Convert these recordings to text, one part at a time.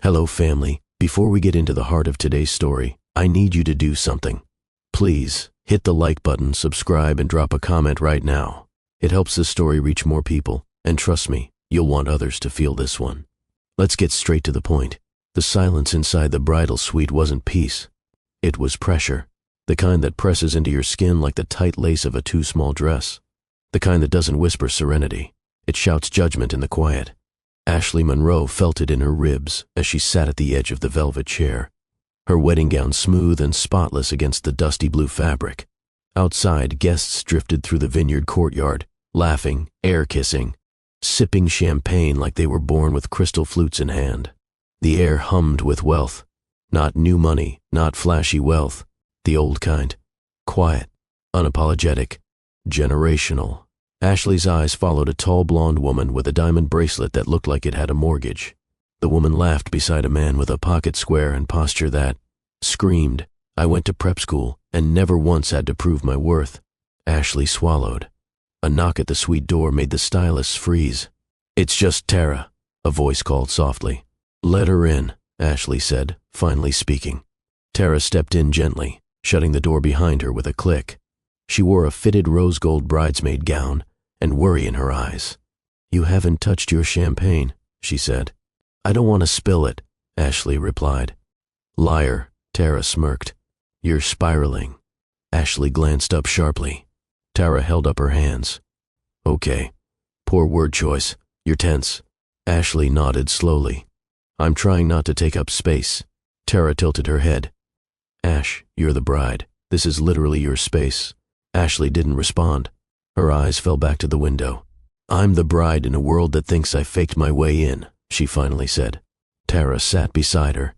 Hello family, before we get into the heart of today's story, I need you to do something. Please, hit the like button, subscribe, and drop a comment right now. It helps this story reach more people, and trust me, you'll want others to feel this one. Let's get straight to the point. The silence inside the bridal suite wasn't peace. It was pressure. The kind that presses into your skin like the tight lace of a too small dress. The kind that doesn't whisper serenity. It shouts judgment in the quiet. Ashley Monroe felt it in her ribs as she sat at the edge of the velvet chair, her wedding gown smooth and spotless against the dusty blue fabric. Outside, guests drifted through the vineyard courtyard, laughing, air-kissing, sipping champagne like they were born with crystal flutes in hand. The air hummed with wealth. Not new money, not flashy wealth. The old kind. Quiet, unapologetic, generational. Ashley's eyes followed a tall blonde woman with a diamond bracelet that looked like it had a mortgage. The woman laughed beside a man with a pocket square and posture that screamed, "I went to prep school and never once had to prove my worth." Ashley swallowed. A knock at the suite door made the stylists freeze. "It's just Tara," a voice called softly. "Let her in," Ashley said, finally speaking. Tara stepped in gently, shutting the door behind her with a click. She wore a fitted rose gold bridesmaid gown and worry in her eyes. "You haven't touched your champagne," she said. "I don't want to spill it," Ashley replied. "Liar," Tara smirked. "You're spiraling." Ashley glanced up sharply. Tara held up her hands. "Okay. Poor word choice. You're tense." Ashley nodded slowly. "I'm trying not to take up space." Tara tilted her head. "Ash, you're the bride. This is literally your space." Ashley didn't respond. Her eyes fell back to the window. "I'm the bride in a world that thinks I faked my way in," she finally said. Tara sat beside her.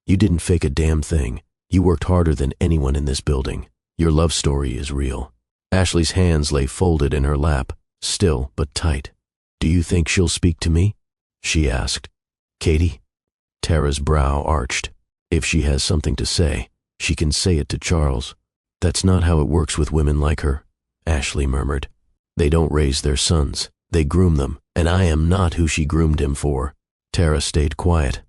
"You didn't fake a damn thing. You worked harder than anyone in this building. Your love story is real." Ashley's hands lay folded in her lap, still but tight. "Do you think she'll speak to me?" she asked. "Katie?" Tara's brow arched. "If she has something to say, she can say it to Charles." "That's not how it works with women like her," Ashley murmured. "They don't raise their sons, they groom them, and I am not who she groomed him for." Tara stayed quiet.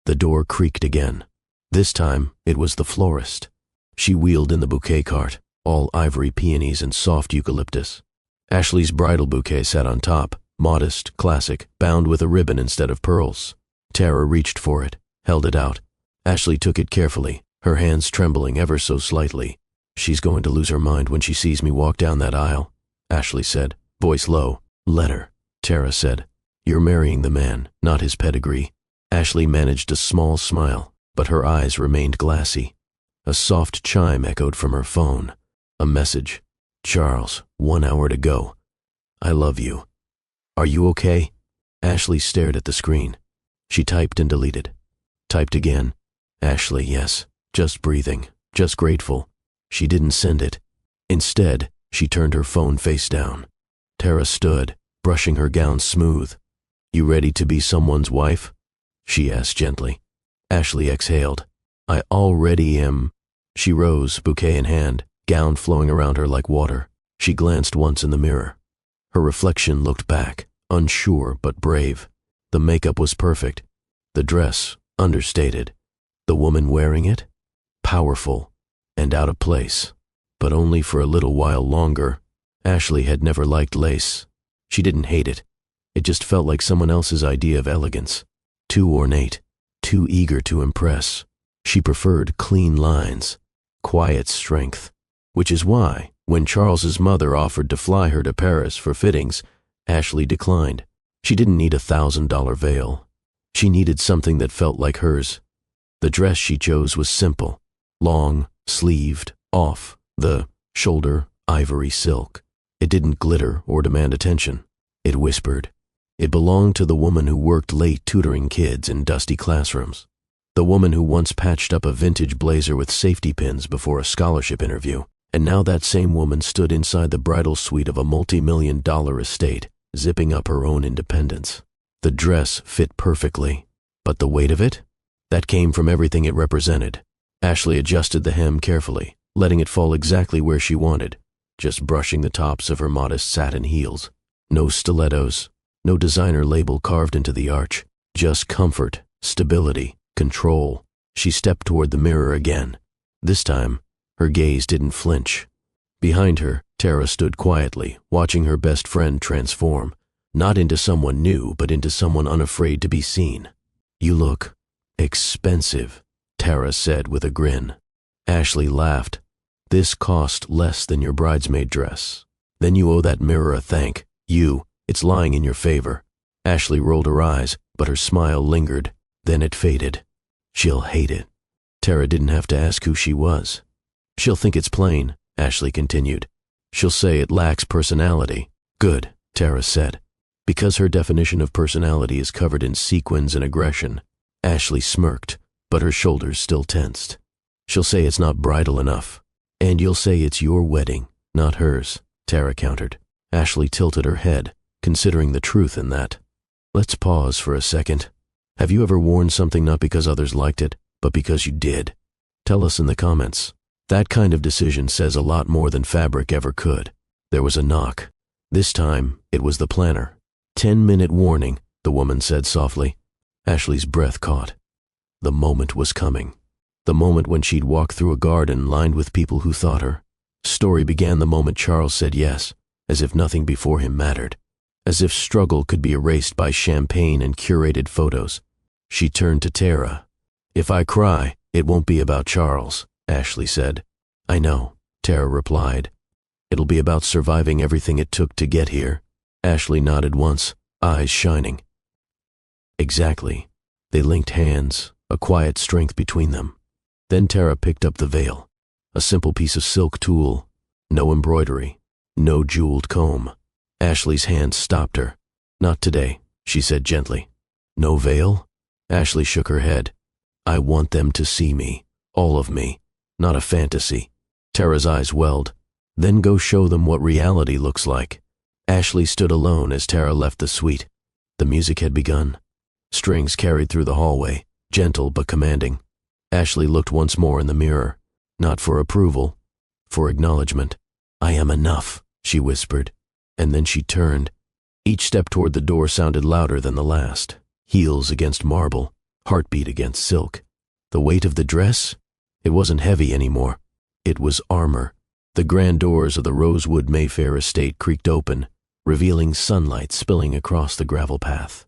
The door creaked again. This time, it was the florist. She wheeled in the bouquet cart, all ivory peonies and soft eucalyptus. Ashley's bridal bouquet sat on top, modest, classic, bound with a ribbon instead of pearls. Tara reached for it, held it out. Ashley took it carefully, her hands trembling ever so slightly. "She's going to lose her mind when she sees me walk down that aisle," Ashley said, voice low. "Let her," Tara said. "You're marrying the man, not his pedigree." Ashley managed a small smile, but her eyes remained glassy. A soft chime echoed from her phone. A message. "Charles, 1 hour to go. I love you. Are you okay?" Ashley stared at the screen. She typed and deleted. Typed again. "Ashley, yes. Just breathing. Just grateful." She didn't send it. Instead, she turned her phone face down. Tara stood, brushing her gown smooth. "You ready to be someone's wife?" she asked gently. Ashley exhaled. "I already am." She rose, bouquet in hand, gown flowing around her like water. She glanced once in the mirror. Her reflection looked back, unsure but brave. The makeup was perfect. The dress, understated. The woman wearing it? Powerful. And out of place, but only for a little while longer. Ashley had never liked lace. She didn't hate it. It just felt like someone else's idea of elegance. Too ornate, too eager to impress. She preferred clean lines, quiet strength. Which is why, when Charles's mother offered to fly her to Paris for fittings, Ashley declined. She didn't need a $1,000 veil. She needed something that felt like hers. The dress she chose was simple, long, sleeved, off the shoulder, ivory silk. It didn't glitter or demand attention. It whispered. It belonged to the woman who worked late tutoring kids in dusty classrooms. The woman who once patched up a vintage blazer with safety pins before a scholarship interview. And now that same woman stood inside the bridal suite of a multi-million-dollar estate, zipping up her own independence. The dress fit perfectly, but the weight of it? That came from everything it represented. Ashley adjusted the hem carefully, letting it fall exactly where she wanted, just brushing the tops of her modest satin heels. No stilettos, no designer label carved into the arch, just comfort, stability, control. She stepped toward the mirror again. This time, her gaze didn't flinch. Behind her, Tara stood quietly, watching her best friend transform, not into someone new, but into someone unafraid to be seen. "You look expensive," Tara said with a grin. Ashley laughed. "This cost less than your bridesmaid dress. Then you owe that mirror a thank. It's lying in your favor." Ashley rolled her eyes, but her smile lingered. Then it faded. "She'll hate it." Tara didn't have to ask who she was. "She'll think it's plain," Ashley continued. "She'll say it lacks personality." "Good," Tara said, "because her definition of personality is covered in sequins and aggression." Ashley smirked, but her shoulders still tensed. "She'll say it's not bridal enough. And you'll say it's your wedding, not hers," Tara countered. Ashley tilted her head, considering the truth in that. "Let's pause for a second. Have you ever worn something not because others liked it, but because you did? Tell us in the comments. That kind of decision says a lot more than fabric ever could." There was a knock. This time, it was the planner. 10-minute warning, the woman said softly. Ashley's breath caught. The moment was coming. The moment when she'd walk through a garden lined with people who thought her. Story began the moment Charles said yes, as if nothing before him mattered. As if struggle could be erased by champagne and curated photos. She turned to Tara. "If I cry, it won't be about Charles," Ashley said. "I know," Tara replied. "It'll be about surviving everything it took to get here." Ashley nodded once, eyes shining. Exactly. They linked hands, a quiet strength between them. Then Tara picked up the veil. A simple piece of silk tulle. No embroidery. No jeweled comb. Ashley's hand stopped her. "Not today," she said gently. "No veil?" Ashley shook her head. "I want them to see me. All of me. Not a fantasy." Tara's eyes welled. "Then go show them what reality looks like." Ashley stood alone as Tara left the suite. The music had begun. Strings carried through the hallway, gentle but commanding. Ashley looked once more in the mirror. Not for approval, for acknowledgement. "I am enough," she whispered. And then she turned. Each step toward the door sounded louder than the last. Heels against marble, heartbeat against silk. The weight of the dress? It wasn't heavy anymore. It was armor. The grand doors of the Rosewood Mayfair estate creaked open, revealing sunlight spilling across the gravel path.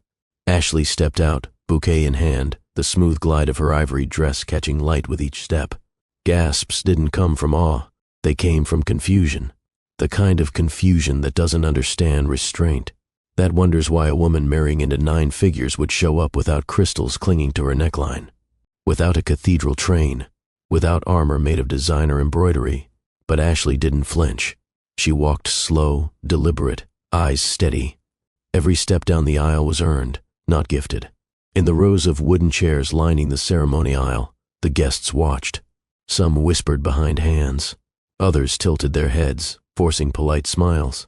Ashley stepped out, bouquet in hand, the smooth glide of her ivory dress catching light with each step. Gasps didn't come from awe. They came from confusion. The kind of confusion that doesn't understand restraint, that wonders why a woman marrying into 9 figures would show up without crystals clinging to her neckline, without a cathedral train, without armor made of designer embroidery. But Ashley didn't flinch. She walked slow, deliberate, eyes steady. Every step down the aisle was earned, not gifted. In the rows of wooden chairs lining the ceremony aisle, the guests watched. Some whispered behind hands. Others tilted their heads, forcing polite smiles.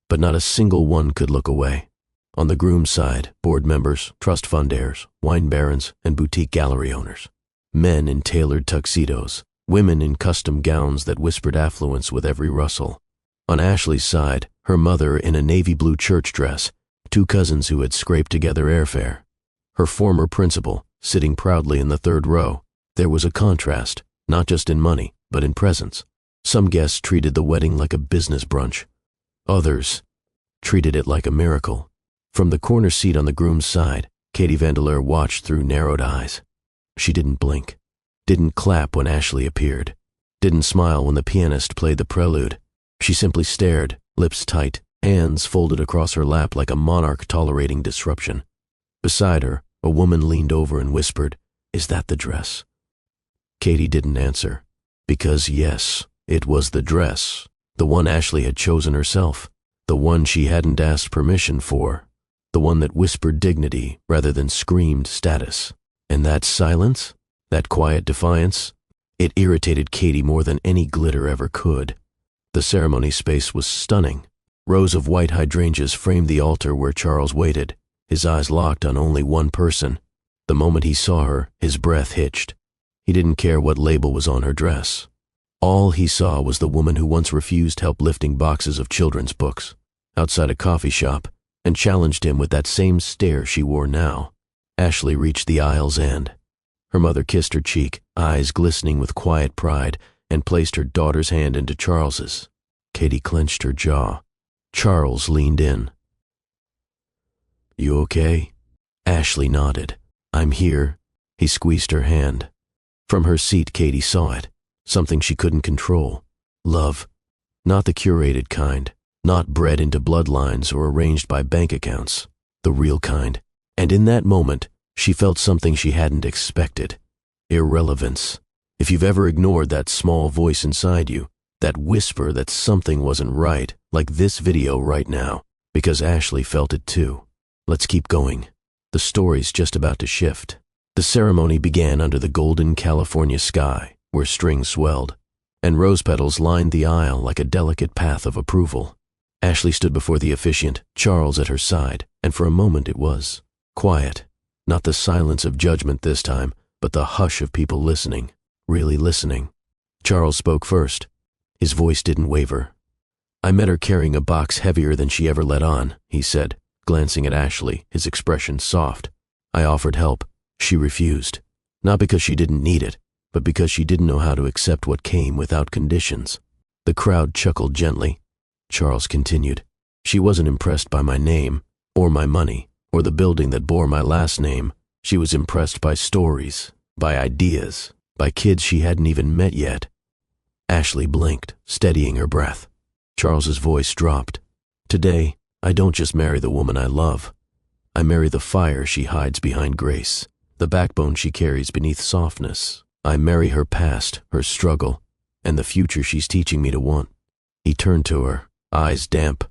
But not a single one could look away. On the groom's side, board members, trust fund heirs, wine barons, and boutique gallery owners. Men in tailored tuxedos, women in custom gowns that whispered affluence with every rustle. On Ashley's side, her mother in a navy blue church dress, 2 cousins who had scraped together airfare. Her former principal, sitting proudly in the 3rd row. There was a contrast, not just in money, but in presence. Some guests treated the wedding like a business brunch. Others treated it like a miracle. From the corner seat on the groom's side, Katie Vandeleur watched through narrowed eyes. She didn't blink, didn't clap when Ashley appeared, didn't smile when the pianist played the prelude. She simply stared, lips tight, hands folded across her lap like a monarch tolerating disruption. Beside her, a woman leaned over and whispered, "Is that the dress?" Katie didn't answer, because yes, it was the dress, the one Ashley had chosen herself, the one she hadn't asked permission for, the one that whispered dignity rather than screamed status. And that silence, that quiet defiance, it irritated Katie more than any glitter ever could. The ceremony space was stunning. Rows of white hydrangeas framed the altar where Charles waited, his eyes locked on only one person. The moment he saw her, his breath hitched. He didn't care what label was on her dress. All he saw was the woman who once refused help lifting boxes of children's books outside a coffee shop and challenged him with that same stare she wore now. Ashley reached the aisle's end. Her mother kissed her cheek, eyes glistening with quiet pride, and placed her daughter's hand into Charles's. Katie clenched her jaw. Charles leaned in. "You okay?" Ashley nodded. "I'm here." He squeezed her hand. From her seat, Katie saw it. Something she couldn't control. Love. Not the curated kind. Not bred into bloodlines or arranged by bank accounts. The real kind. And in that moment, she felt something she hadn't expected. Irrelevance. If you've ever ignored that small voice inside you, that whisper that something wasn't right, like this video right now, because Ashley felt it too. Let's keep going. The story's just about to shift. The ceremony began under the golden California sky, where strings swelled, and rose petals lined the aisle like a delicate path of approval. Ashley stood before the officiant, Charles at her side, and for a moment it was quiet. Not the silence of judgment this time, but the hush of people listening, really listening. Charles spoke first. His voice didn't waver. "I met her carrying a box heavier than she ever let on," he said, glancing at Ashley, his expression soft. "I offered help. She refused. Not because she didn't need it, but because she didn't know how to accept what came without conditions." The crowd chuckled gently. Charles continued. "She wasn't impressed by my name, or my money, or the building that bore my last name. She was impressed by stories, by ideas, by kids she hadn't even met yet." Ashley blinked, steadying her breath. Charles's voice dropped. "Today, I don't just marry the woman I love. I marry the fire she hides behind grace, the backbone she carries beneath softness. I marry her past, her struggle, and the future she's teaching me to want." He turned to her, eyes damp.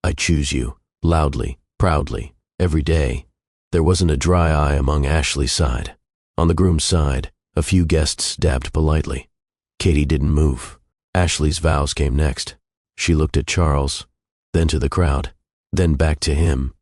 "I choose you," loudly, proudly, every day. There wasn't a dry eye among Ashley's side. On the groom's side, a few guests dabbed politely. Katie didn't move. Ashley's vows came next. She looked at Charles, then to the crowd, then back to him.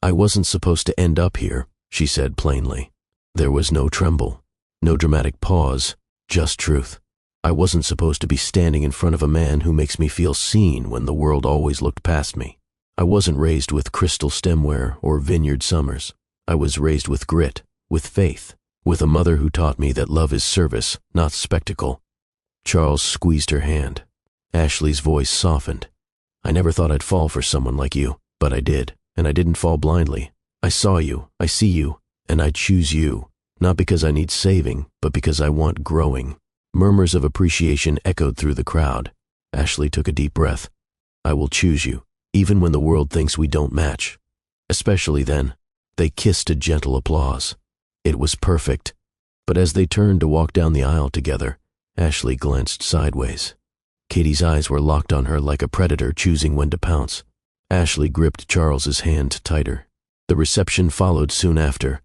"I wasn't supposed to end up here," she said plainly. There was no tremble, no dramatic pause, just truth. "I wasn't supposed to be standing in front of a man who makes me feel seen when the world always looked past me. I wasn't raised with crystal stemware or vineyard summers. I was raised with grit, with faith, with a mother who taught me that love is service, not spectacle." Charles squeezed her hand. Ashley's voice softened. "I never thought I'd fall for someone like you, but I did, and I didn't fall blindly. I saw you, I see you, and I choose you, not because I need saving, but because I want growing." Murmurs of appreciation echoed through the crowd. Ashley took a deep breath. "I will choose you, even when the world thinks we don't match." Especially then. They kissed to gentle applause. It was perfect. But as they turned to walk down the aisle together, Ashley glanced sideways. Katie's eyes were locked on her like a predator choosing when to pounce. Ashley gripped Charles's hand tighter. The reception followed soon after.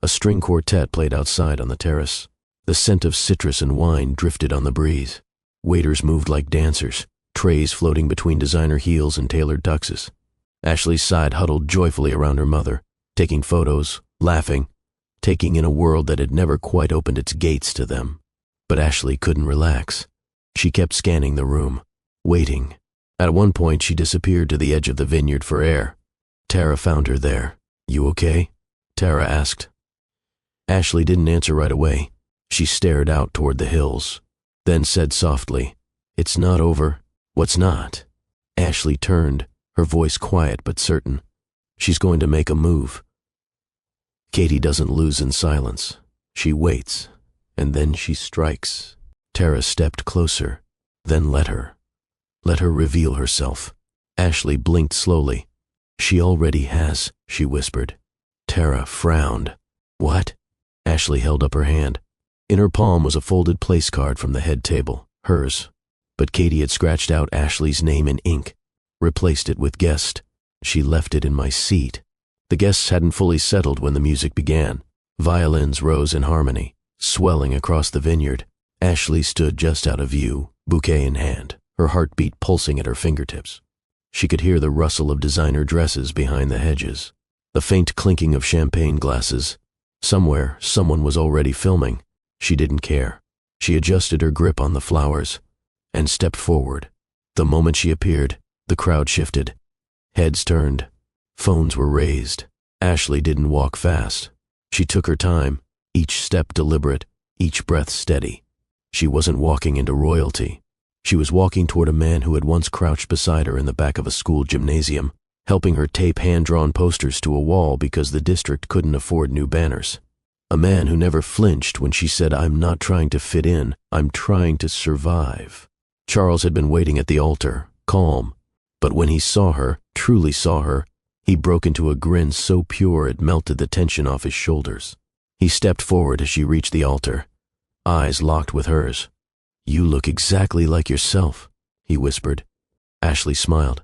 A string quartet played outside on the terrace. The scent of citrus and wine drifted on the breeze. Waiters moved like dancers, trays floating between designer heels and tailored tuxes. Ashley's side huddled joyfully around her mother, taking photos, laughing, taking in a world that had never quite opened its gates to them. But Ashley couldn't relax. She kept scanning the room, waiting. At one point, she disappeared to the edge of the vineyard for air. Tara found her there. "You okay?" Tara asked. Ashley didn't answer right away. She stared out toward the hills, then said softly, "It's not over." "What's not?" Ashley turned, her voice quiet but certain. "She's going to make a move." Katie doesn't lose in silence. She waits, and then she strikes. Tara stepped closer, then let her. Let her reveal herself. Ashley blinked slowly. "She already has," she whispered. Tara frowned. "What?" Ashley held up her hand. In her palm was a folded place card from the head table, hers. But Katie had scratched out Ashley's name in ink, replaced it with guest. "She left it in my seat." The guests hadn't fully settled when the music began. Violins rose in harmony, swelling across the vineyard. Ashley stood just out of view, bouquet in hand, her heartbeat pulsing at her fingertips. She could hear the rustle of designer dresses behind the hedges, the faint clinking of champagne glasses. Somewhere, someone was already filming. She didn't care. She adjusted her grip on the flowers and stepped forward. The moment she appeared, the crowd shifted. Heads turned. Phones were raised. Ashley didn't walk fast. She took her time, each step deliberate, each breath steady. She wasn't walking into royalty. She was walking toward a man who had once crouched beside her in the back of a school gymnasium, helping her tape hand-drawn posters to a wall because the district couldn't afford new banners. A man who never flinched when she said, "I'm not trying to fit in, I'm trying to survive." Charles had been waiting at the altar, calm, but when he saw her, truly saw her, he broke into a grin so pure it melted the tension off his shoulders. He stepped forward as she reached the altar, eyes locked with hers. "You look exactly like yourself," he whispered. Ashley smiled.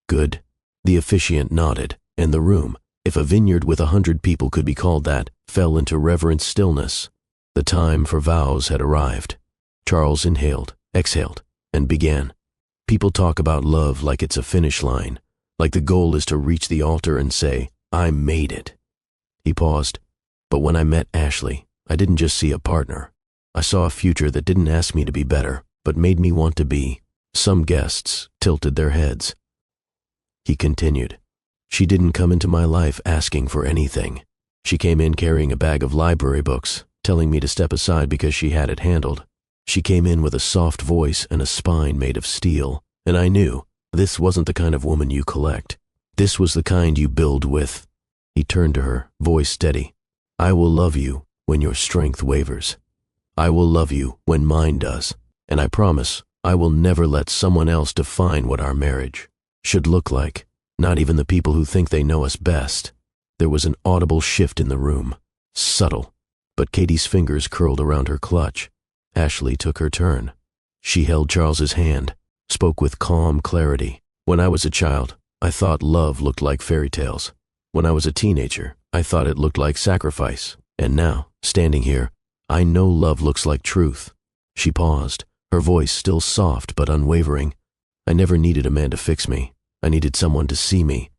"Good." The officiant nodded, and the room, if a vineyard with 100 people could be called that, fell into reverent stillness. The time for vows had arrived. Charles inhaled, exhaled, and began. People talk about love like it's a finish line, like the goal is to reach the altar and say, "I made it." He paused. "But when I met Ashley, I didn't just see a partner. I saw a future that didn't ask me to be better, but made me want to be." Some guests tilted their heads. He continued. "She didn't come into my life asking for anything. She came in carrying a bag of library books, telling me to step aside because she had it handled. She came in with a soft voice and a spine made of steel, and I knew this wasn't the kind of woman you collect. This was the kind you build with." He turned to her, voice steady. "I will love you when your strength wavers. I will love you when mine does, and I promise I will never let someone else define what our marriage should look like, not even the people who think they know us best." There was an audible shift in the room, subtle, but Katie's fingers curled around her clutch. Ashley took her turn. She held Charles's hand, spoke with calm clarity. "When I was a child, I thought love looked like fairy tales. When I was a teenager, I thought it looked like sacrifice. And now, standing here, I know love looks like truth." She paused, her voice still soft but unwavering. "I never needed a man to fix me. I needed someone to see me."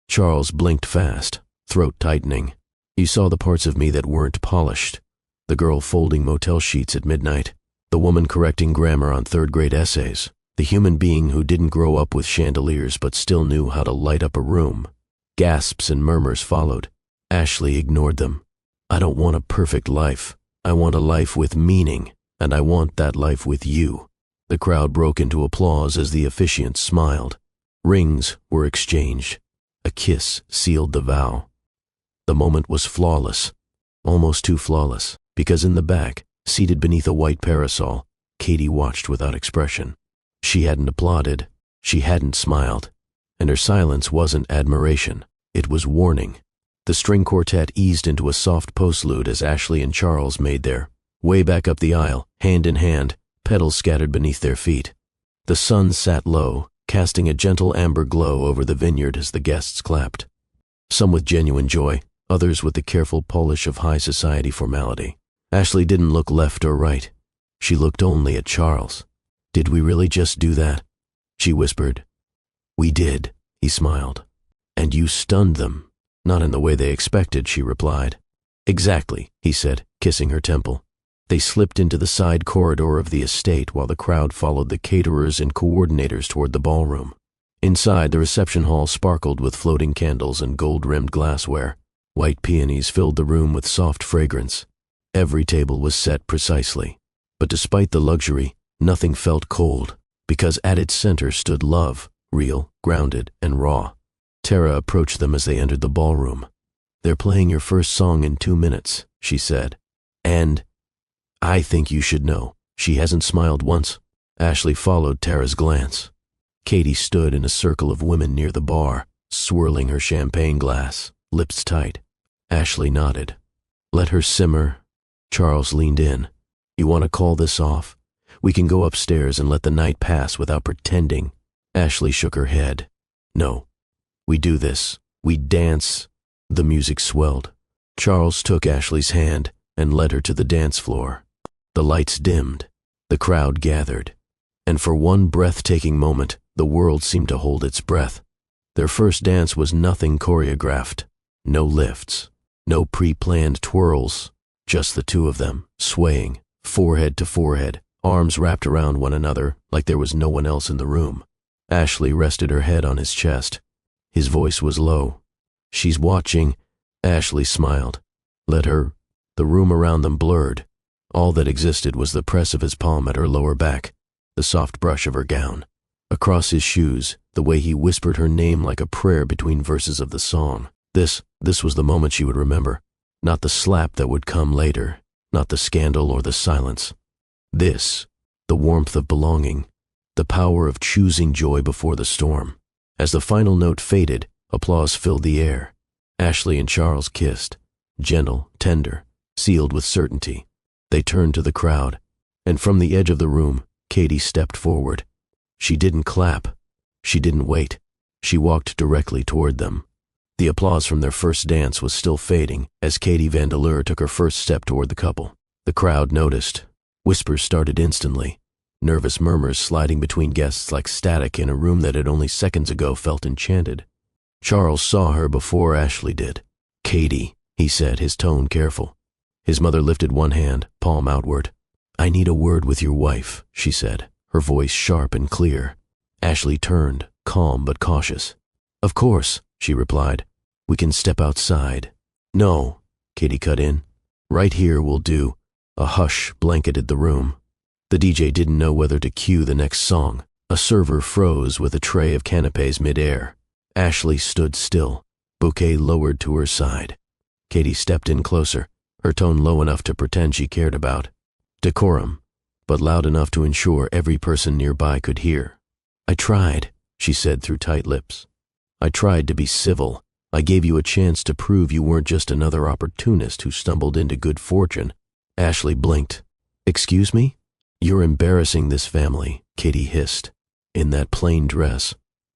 Charles blinked fast, throat tightening. He saw the parts of me that weren't polished. The girl folding motel sheets at midnight, the woman correcting grammar on third-grade essays, the human being who didn't grow up with chandeliers but still knew how to light up a room. Gasps and murmurs followed. Ashley ignored them. "I don't want a perfect life. I want a life with meaning, and I want that life with you." The crowd broke into applause as the officiant smiled. Rings were exchanged. A kiss sealed the vow. The moment was flawless, almost too flawless, because in the back, seated beneath a white parasol, Katie watched without expression. She hadn't applauded, she hadn't smiled, and her silence wasn't admiration, it was warning. The string quartet eased into a soft postlude as Ashley and Charles made their way back up the aisle, hand in hand, petals scattered beneath their feet. The sun sat low, casting a gentle amber glow over the vineyard as the guests clapped. Some with genuine joy, others with the careful polish of high society formality. Ashley didn't look left or right. She looked only at Charles. "Did we really just do that?" she whispered. "We did," he smiled. "And you stunned them." "Not in the way they expected," she replied. "Exactly," he said, kissing her temple. They slipped into the side corridor of the estate while the crowd followed the caterers and coordinators toward the ballroom. Inside, the reception hall sparkled with floating candles and gold-rimmed glassware. White peonies filled the room with soft fragrance. Every table was set precisely. But despite the luxury, nothing felt cold, because at its center stood love, real, grounded, and raw. Tara approached them as they entered the ballroom. "They're playing your first song in 2 minutes," she said. "And I think you should know, she hasn't smiled once." Ashley followed Tara's glance. Katie stood in a circle of women near the bar, swirling her champagne glass, lips tight. Ashley nodded. "Let her simmer." Charles leaned in. "You want to call this off? We can go upstairs and let the night pass without pretending." Ashley shook her head. "No. We do this. We dance." The music swelled. Charles took Ashley's hand and led her to the dance floor. The lights dimmed. The crowd gathered. And for one breathtaking moment, the world seemed to hold its breath. Their first dance was nothing choreographed. No lifts. No pre-planned twirls. Just the two of them, swaying, forehead to forehead, arms wrapped around one another like there was no one else in the room. Ashley rested her head on his chest. His voice was low. "She's watching." Ashley smiled. "Let her The room around them blurred. All that existed was the press of his palm at her lower back, the soft brush of her gown. Across his shoes, the way he whispered her name like a prayer between verses of the song. This was the moment she would remember. Not the slap that would come later, not the scandal or the silence. This, the warmth of belonging, the power of choosing joy before the storm. As the final note faded, applause filled the air. Ashley and Charles kissed, gentle, tender, sealed with certainty. They turned to the crowd, and from the edge of the room, Katie stepped forward. She didn't clap. She didn't wait. She walked directly toward them. The applause from their first dance was still fading as Katie Vandeleur took her first step toward the couple. The crowd noticed. Whispers started instantly, nervous murmurs sliding between guests like static in a room that had only seconds ago felt enchanted. Charles saw her before Ashley did. "Katie," he said, his tone careful. His mother lifted one hand, palm outward. "I need a word with your wife," she said, her voice sharp and clear. Ashley turned, calm but cautious. "Of course," she replied. "We can step outside." "No," Katie cut in. "Right here will do." A hush blanketed the room. The DJ didn't know whether to cue the next song. A server froze with a tray of canapes mid-air. Ashley stood still, bouquet lowered to her side. Katie stepped in closer, her tone low enough to pretend she cared about. Decorum, but loud enough to ensure every person nearby could hear. "I tried," she said through tight lips. "I tried to be civil. I gave you a chance to prove you weren't just another opportunist who stumbled into good fortune." Ashley blinked. "Excuse me?" "You're embarrassing this family," Katie hissed. "In that plain dress,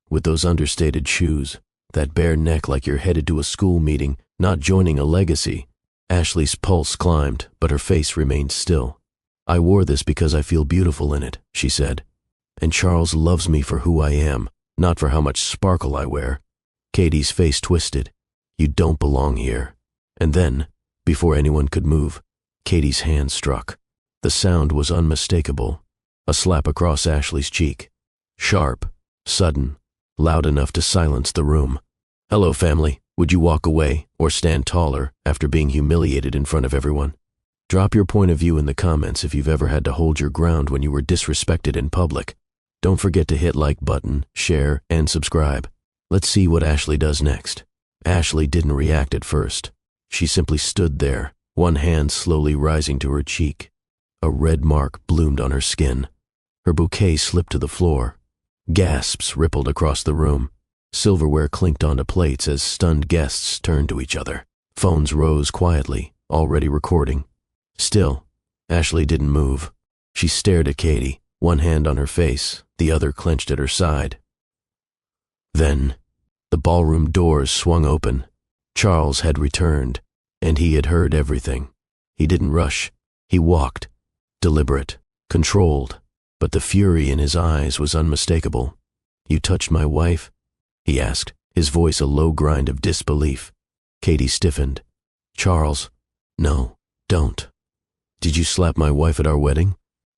with those understated shoes, that bare neck like you're headed to a school meeting, not joining a legacy." Ashley's pulse climbed, but her face remained still. "I wore this because I feel beautiful in it," she said. "And Charles loves me for who I am, not for how much sparkle I wear." Katie's face twisted. "You don't belong here." And then, before anyone could move, Katie's hand struck. The sound was unmistakable. A slap across Ashley's cheek. Sharp, sudden, loud enough to silence the room. "Hello, family. Would you walk away or stand taller after being humiliated in front of everyone? Drop your point of view in the comments if you've ever had to hold your ground when you were disrespected in public. Don't forget to hit like button, share, and subscribe. Let's see what Ashley does next." Ashley didn't react at first. She simply stood there, one hand slowly rising to her cheek. A red mark bloomed on her skin. Her bouquet slipped to the floor. Gasps rippled across the room. Silverware clinked onto plates as stunned guests turned to each other. Phones rose quietly, already recording. Still, Ashley didn't move. She stared at Katie, one hand on her face, the other clenched at her side. Then, the ballroom doors swung open. Charles had returned, and he had heard everything. He didn't rush. He walked, deliberate, controlled, but the fury in his eyes was unmistakable. "You touched my wife?" he asked, his voice a low grind of disbelief. Katie stiffened. "Charles, no, don't." "Did you slap my wife at our wedding?"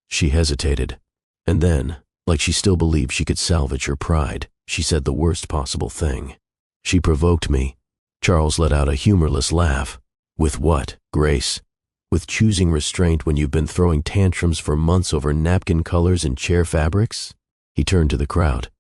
She hesitated, and then, like she still believed she could salvage her pride, she said the worst possible thing. "She provoked me." Charles let out a humorless laugh. "With what, Grace? With choosing restraint when you've been throwing tantrums for months over napkin colors and chair fabrics?" He turned to the crowd.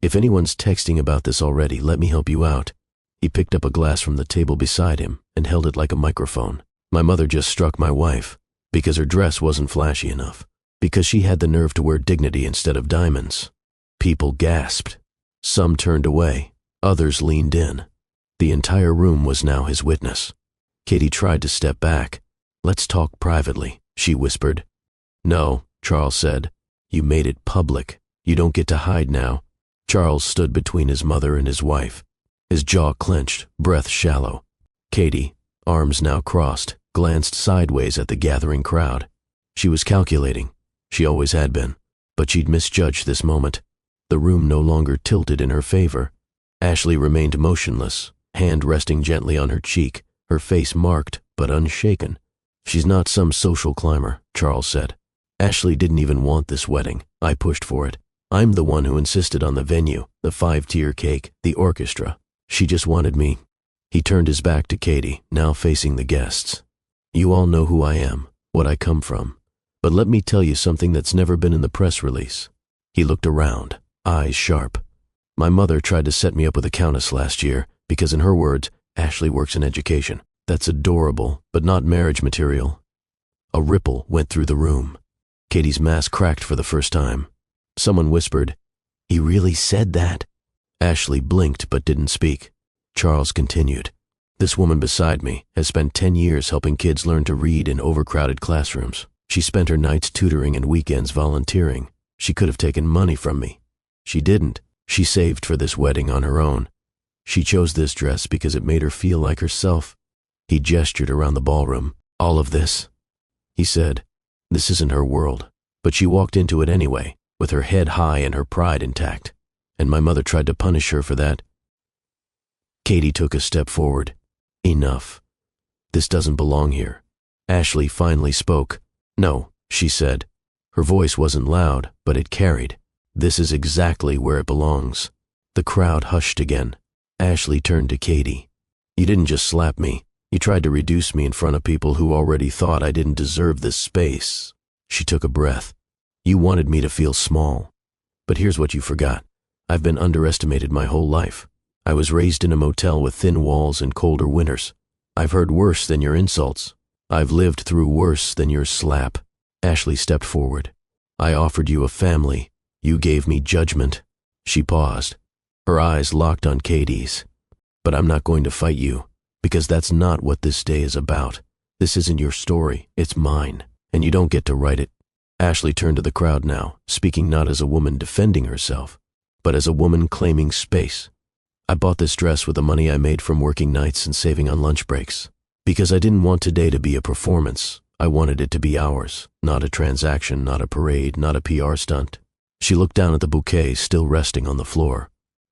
"If anyone's texting about this already, let me help you out." He picked up a glass from the table beside him and held it like a microphone. "My mother just struck my wife because her dress wasn't flashy enough, because she had the nerve to wear dignity instead of diamonds." People gasped. Some turned away. Others leaned in. The entire room was now his witness. Katie tried to step back. "Let's talk privately," she whispered. "No," Charles said. "You made it public. You don't get to hide now." Charles stood between his mother and his wife, his jaw clenched, breath shallow. Katie, arms now crossed, glanced sideways at the gathering crowd. She was calculating. She always had been, but she'd misjudged this moment. The room no longer tilted in her favor. Ashley remained motionless, hand resting gently on her cheek, her face marked but unshaken. "She's not some social climber," Charles said. "Ashley didn't even want this wedding. I pushed for it. I'm the one who insisted on the venue, the 5-tier cake, the orchestra. She just wanted me." He turned his back to Katie, now facing the guests. You all know who I am, what I come from. But let me tell you something that's never been in the press release." He looked around, eyes sharp. "My mother tried to set me up with a countess last year because, in her words, Ashley works in education. That's adorable, but not marriage material." A ripple went through the room. Katie's mask cracked for the first time. Someone whispered, "He really said that?" Ashley blinked but didn't speak. Charles continued, "This woman beside me has spent 10 years helping kids learn to read in overcrowded classrooms. She spent her nights tutoring and weekends volunteering. She could have taken money from me. She didn't. She saved for this wedding on her own. She chose this dress because it made her feel like herself." He gestured around the ballroom. "All of this," he said, "this isn't her world, but she walked into it anyway, with her head high and her pride intact. And my mother tried to punish her for that." Katie took a step forward. "Enough. This doesn't belong here." Ashley finally spoke. "No," she said. Her voice wasn't loud, but it carried. "This is exactly where it belongs." The crowd hushed again. Ashley turned to Katie. "You didn't just slap me. You tried to reduce me in front of people who already thought I didn't deserve this space." She took a breath. "You wanted me to feel small. But here's what you forgot. I've been underestimated my whole life. I was raised in a motel with thin walls and colder winters. I've heard worse than your insults. I've lived through worse than your slap." Ashley stepped forward. "I offered you a family. You gave me judgment." She paused. Her eyes locked on Katie's. "But I'm not going to fight you, because that's not what this day is about. This isn't your story, it's mine, and you don't get to write it." Ashley turned to the crowd now, speaking not as a woman defending herself, but as a woman claiming space. "I bought this dress with the money I made from working nights and saving on lunch breaks, because I didn't want today to be a performance. I wanted it to be ours, not a transaction, not a parade, not a PR stunt." She looked down at the bouquet still resting on the floor.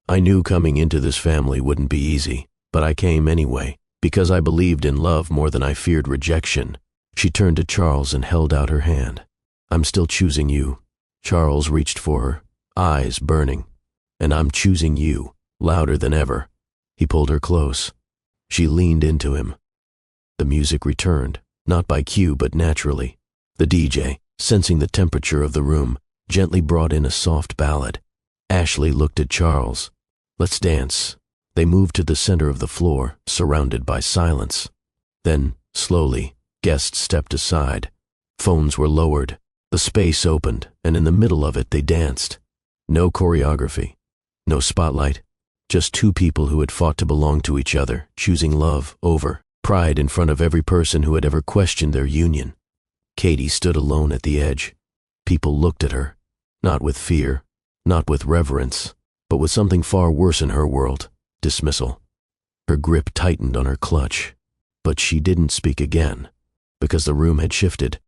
"I knew coming into this family wouldn't be easy, but I came anyway, because I believed in love more than I feared rejection." She turned to Charles and held out her hand. "I'm still choosing you." Charles reached for her, eyes burning. "And I'm choosing you, louder than ever." He pulled her close. She leaned into him. The music returned, not by cue but naturally. The DJ, sensing the temperature of the room, gently brought in a soft ballad. Ashley looked at Charles. "Let's dance." They moved to the center of the floor, surrounded by silence. Then, slowly, guests stepped aside. Phones were lowered. The space opened, and in the middle of it they danced. No choreography, no spotlight, just two people who had fought to belong to each other, choosing love over pride in front of every person who had ever questioned their union. Katie stood alone at the edge. People looked at her, not with fear, not with reverence, but with something far worse in her world, dismissal. Her grip tightened on her clutch, but she didn't speak again, because the room had shifted,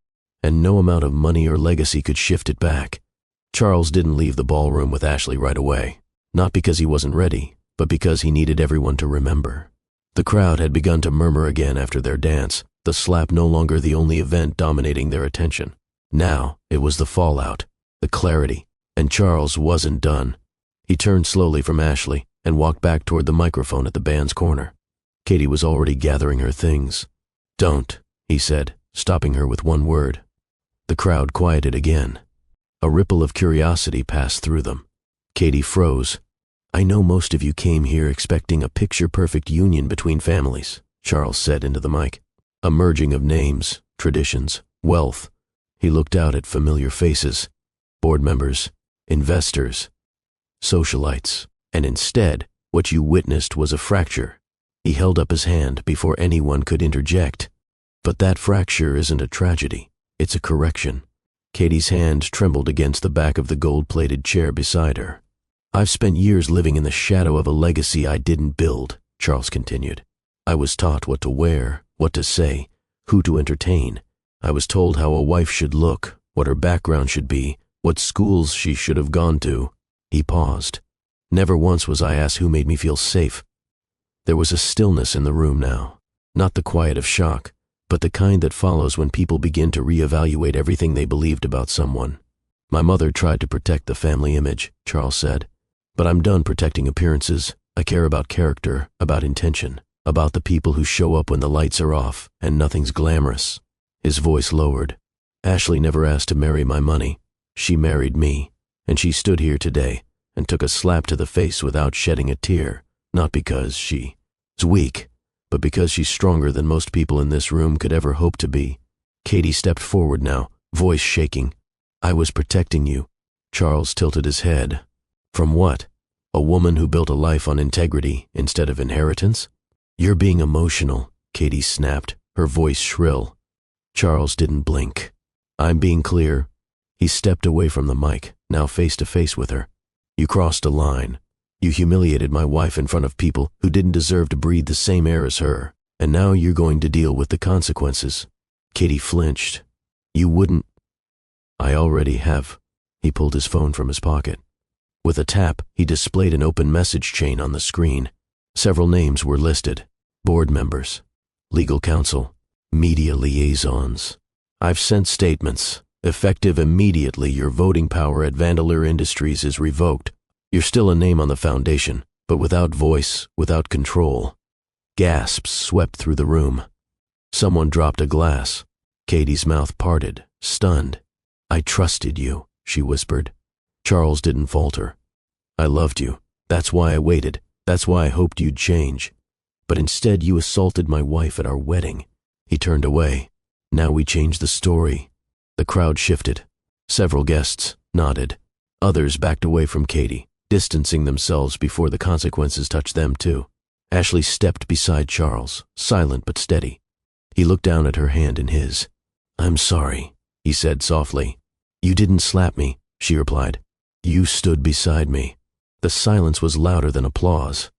and no amount of money or legacy could shift it back. Charles didn't leave the ballroom with Ashley right away, not because he wasn't ready, but because he needed everyone to remember. The crowd had begun to murmur again after their dance, the slap no longer the only event dominating their attention. Now it was the fallout, the clarity, and Charles wasn't done. He turned slowly from Ashley and walked back toward the microphone at the band's corner. Katie was already gathering her things. "Don't," he said, stopping her with one word. The crowd quieted again. A ripple of curiosity passed through them. Katie froze. "I know most of you came here expecting a picture-perfect union between families," Charles said into the mic. "A merging of names, traditions, wealth." He looked out at familiar faces, board members, investors, socialites, and instead, what you witnessed was a fracture. He held up his hand before anyone could interject. "But that fracture isn't a tragedy, it's a correction." Katie's hand trembled against the back of the gold-plated chair beside her. "I've spent years living in the shadow of a legacy I didn't build," Charles continued. "I was taught what to wear, what to say, who to entertain. I was told how a wife should look, what her background should be, what schools she should have gone to." He paused. "Never once was I asked who made me feel safe." There was a stillness in the room now, not the quiet of shock, but the kind that follows when people begin to reevaluate everything they believed about someone. "My mother tried to protect the family image," Charles said. "But I'm done protecting appearances. I care about character, about intention. About the people who show up when the lights are off and nothing's glamorous. His voice lowered. Ashley never asked to marry my money. She married me, and she stood here today and took a slap to the face without shedding a tear, not because she's weak, but because she's stronger than most people in this room could ever hope to be. Katie stepped forward now, voice shaking. I was protecting you. Charles tilted his head. From what? A woman who built a life on integrity instead of inheritance? You're being emotional, Katie snapped, her voice shrill. Charles didn't blink. I'm being clear. He stepped away from the mic, now face to face with her. You crossed a line. You humiliated my wife in front of people who didn't deserve to breathe the same air as her, and now you're going to deal with the consequences. Katie flinched. You wouldn't. I already have. He pulled his phone from his pocket. With a tap, he displayed an open message chain on the screen. Several names were listed. Board members, legal counsel, media liaisons. I've sent statements. Effective immediately, your voting power at Vandeleur Industries is revoked. You're still a name on the foundation, but without voice, without control. Gasps swept through the room. Someone dropped a glass. Katie's mouth parted, stunned. I trusted you, she whispered. Charles didn't falter. I loved you. That's why I waited. That's why I hoped you'd change. But instead you assaulted my wife at our wedding. He turned away. Now we changed the story. The crowd shifted. Several guests nodded. Others backed away from Katie, distancing themselves before the consequences touched them too. Ashley stepped beside Charles, silent but steady. He looked down at her hand in his. I'm sorry, he said softly. You didn't slap me, she replied. You stood beside me. The silence was louder than applause.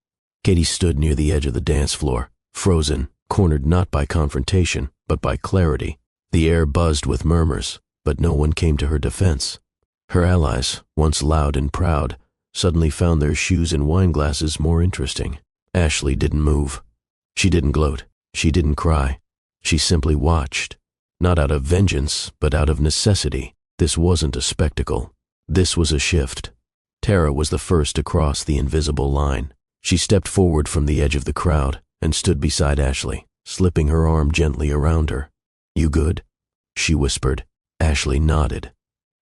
Katie stood near the edge of the dance floor, frozen, cornered not by confrontation, but by clarity. The air buzzed with murmurs, but no one came to her defense. Her allies, once loud and proud, suddenly found their shoes and wine glasses more interesting. Ashley didn't move. She didn't gloat. She didn't cry. She simply watched. Not out of vengeance, but out of necessity. This wasn't a spectacle. This was a shift. Tara was the first to cross the invisible line. She stepped forward from the edge of the crowd and stood beside Ashley, slipping her arm gently around her. You good? She whispered. Ashley nodded.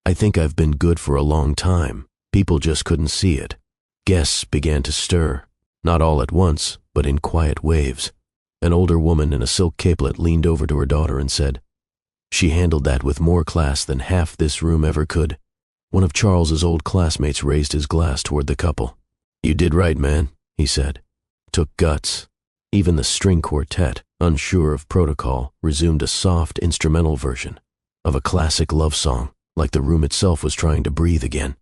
I think I've been good for a long time. People just couldn't see it. Guests began to stir, not all at once, but in quiet waves. An older woman in a silk capelet leaned over to her daughter and said, She handled that with more class than half this room ever could. One of Charles's old classmates raised his glass toward the couple. You did right, man, he said. Took guts. Even the string quartet, unsure of protocol, resumed a soft instrumental version of a classic love song, like the room itself was trying to breathe again.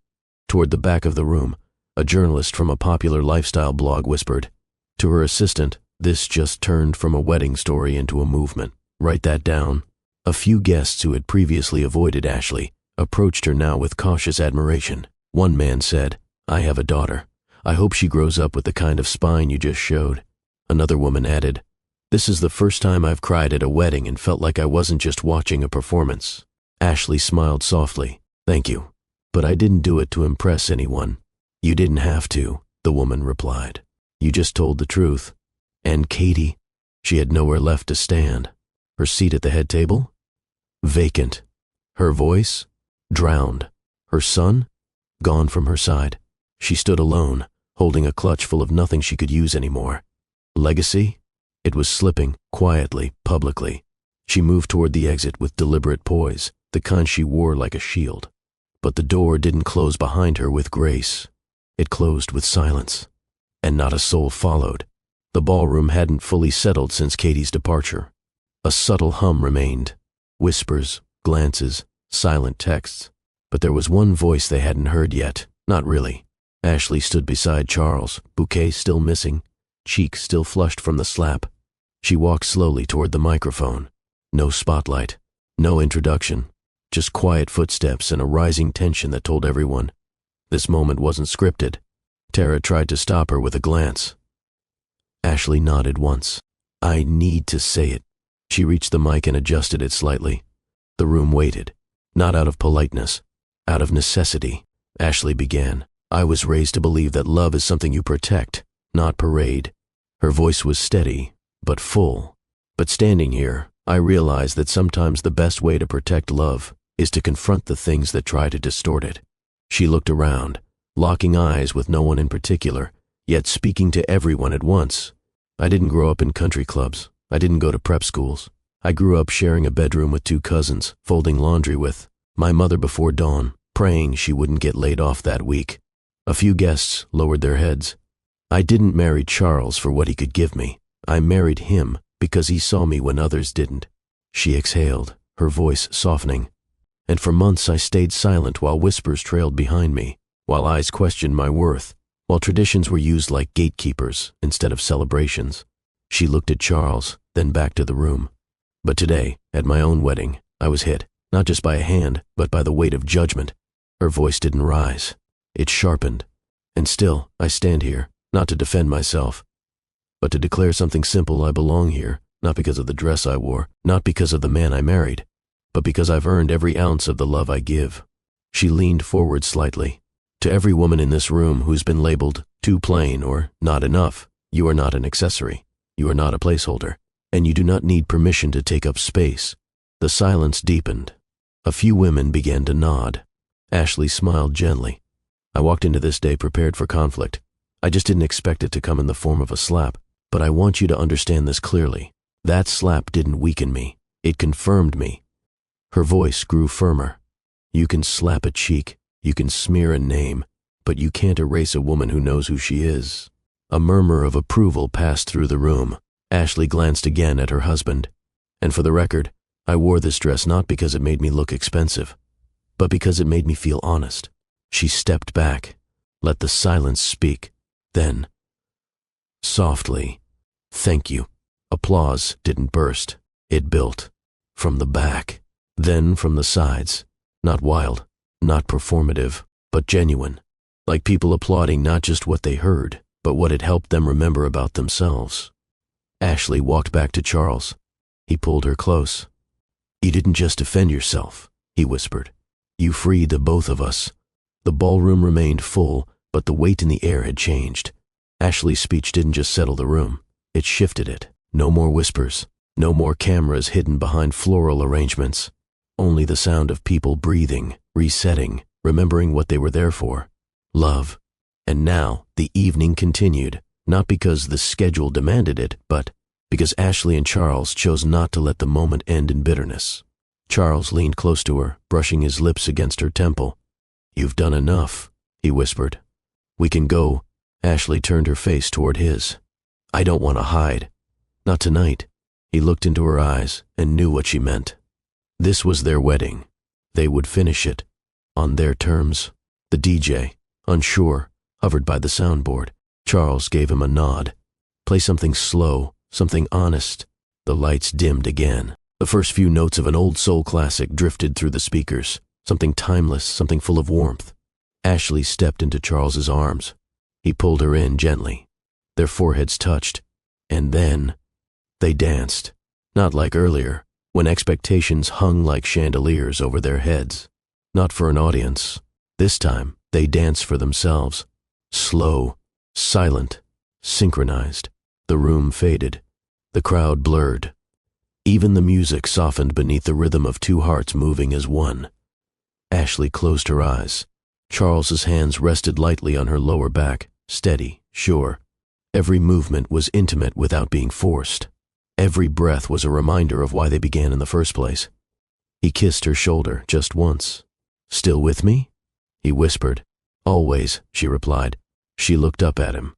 Toward the back of the room, a journalist from a popular lifestyle blog whispered. To her assistant, this just turned from a wedding story into a movement. Write that down. A few guests who had previously avoided Ashley approached her now with cautious admiration. One man said, I have a daughter. I hope she grows up with the kind of spine you just showed. Another woman added, This is the first time I've cried at a wedding and felt like I wasn't just watching a performance. Ashley smiled softly. Thank you. But I didn't do it to impress anyone. You didn't have to, the woman replied. You just told the truth. And Katie? She had nowhere left to stand. Her seat at the head table? Vacant. Her voice? Drowned. Her son? Gone from her side. She stood alone, holding a clutch full of nothing she could use anymore. Legacy? It was slipping, quietly, publicly. She moved toward the exit with deliberate poise, the kind she wore like a shield. But the door didn't close behind her with grace. It closed with silence. And not a soul followed. The ballroom hadn't fully settled since Katie's departure. A subtle hum remained. Whispers, glances, silent texts. But there was one voice they hadn't heard yet. Not really. Ashley stood beside Charles, bouquet still missing, cheek still flushed from the slap. She walked slowly toward the microphone. No spotlight, no introduction, just quiet footsteps and a rising tension that told everyone. This moment wasn't scripted. Tara tried to stop her with a glance. Ashley nodded once. I need to say it. She reached the mic and adjusted it slightly. The room waited, not out of politeness, out of necessity. Ashley began. I was raised to believe that love is something you protect, not parade. Her voice was steady, but full. But standing here, I realized that sometimes the best way to protect love is to confront the things that try to distort it. She looked around, locking eyes with no one in particular, yet speaking to everyone at once. I didn't grow up in country clubs. I didn't go to prep schools. I grew up sharing a bedroom with 2 cousins, folding laundry with my mother before dawn, praying she wouldn't get laid off that week. A few guests lowered their heads. I didn't marry Charles for what he could give me. I married him because he saw me when others didn't. She exhaled, her voice softening. And for months I stayed silent while whispers trailed behind me, while eyes questioned my worth, while traditions were used like gatekeepers instead of celebrations. She looked at Charles, then back to the room. But today, at my own wedding, I was hit, not just by a hand, but by the weight of judgment. Her voice didn't rise. It sharpened. And still, I stand here, not to defend myself, but to declare something simple. I belong here, not because of the dress I wore, not because of the man I married, but because I've earned every ounce of the love I give. She leaned forward slightly. To every woman in this room who's been labeled too plain or not enough, you are not an accessory. You are not a placeholder, and you do not need permission to take up space. The silence deepened. A few women began to nod. Ashley smiled gently. I walked into this day prepared for conflict. I just didn't expect it to come in the form of a slap. But I want you to understand this clearly. That slap didn't weaken me. It confirmed me. Her voice grew firmer. You can slap a cheek, you can smear a name, but you can't erase a woman who knows who she is. A murmur of approval passed through the room. Ashley glanced again at her husband. And for the record, I wore this dress not because it made me look expensive, but because it made me feel honest. She stepped back, let the silence speak. Then, softly, "Thank you." Applause didn't burst. It built. From the back, then from the sides. Not wild, not performative, but genuine. Like people applauding not just what they heard, but what it helped them remember about themselves. Ashley walked back to Charles. He pulled her close. "You didn't just defend yourself," he whispered. "You freed the both of us." The ballroom remained full, but the weight in the air had changed. Ashley's speech didn't just settle the room. It shifted it. No more whispers. No more cameras hidden behind floral arrangements. Only the sound of people breathing, resetting, remembering what they were there for. Love. And now the evening continued, not because the schedule demanded it, but because Ashley and Charles chose not to let the moment end in bitterness. Charles leaned close to her, brushing his lips against her temple. "You've done enough," he whispered. "We can go." Ashley turned her face toward his. "I don't want to hide. Not tonight." He looked into her eyes and knew what she meant. This was their wedding. They would finish it. On their terms. The DJ, unsure, hovered by the soundboard. Charles gave him a nod. "Play something slow, something honest." The lights dimmed again. The first few notes of an old soul classic drifted through the speakers. Something timeless, something full of warmth. Ashley stepped into Charles's arms. He pulled her in gently. Their foreheads touched. And then they danced. Not like earlier, when expectations hung like chandeliers over their heads. Not for an audience. This time, they danced for themselves. Slow, silent, synchronized. The room faded. The crowd blurred. Even the music softened beneath the rhythm of two hearts moving as one. Ashley closed her eyes. Charles's hands rested lightly on her lower back, steady, sure. Every movement was intimate without being forced. Every breath was a reminder of why they began in the first place. He kissed her shoulder just once. "Still with me?" he whispered. "Always," she replied. She looked up at him.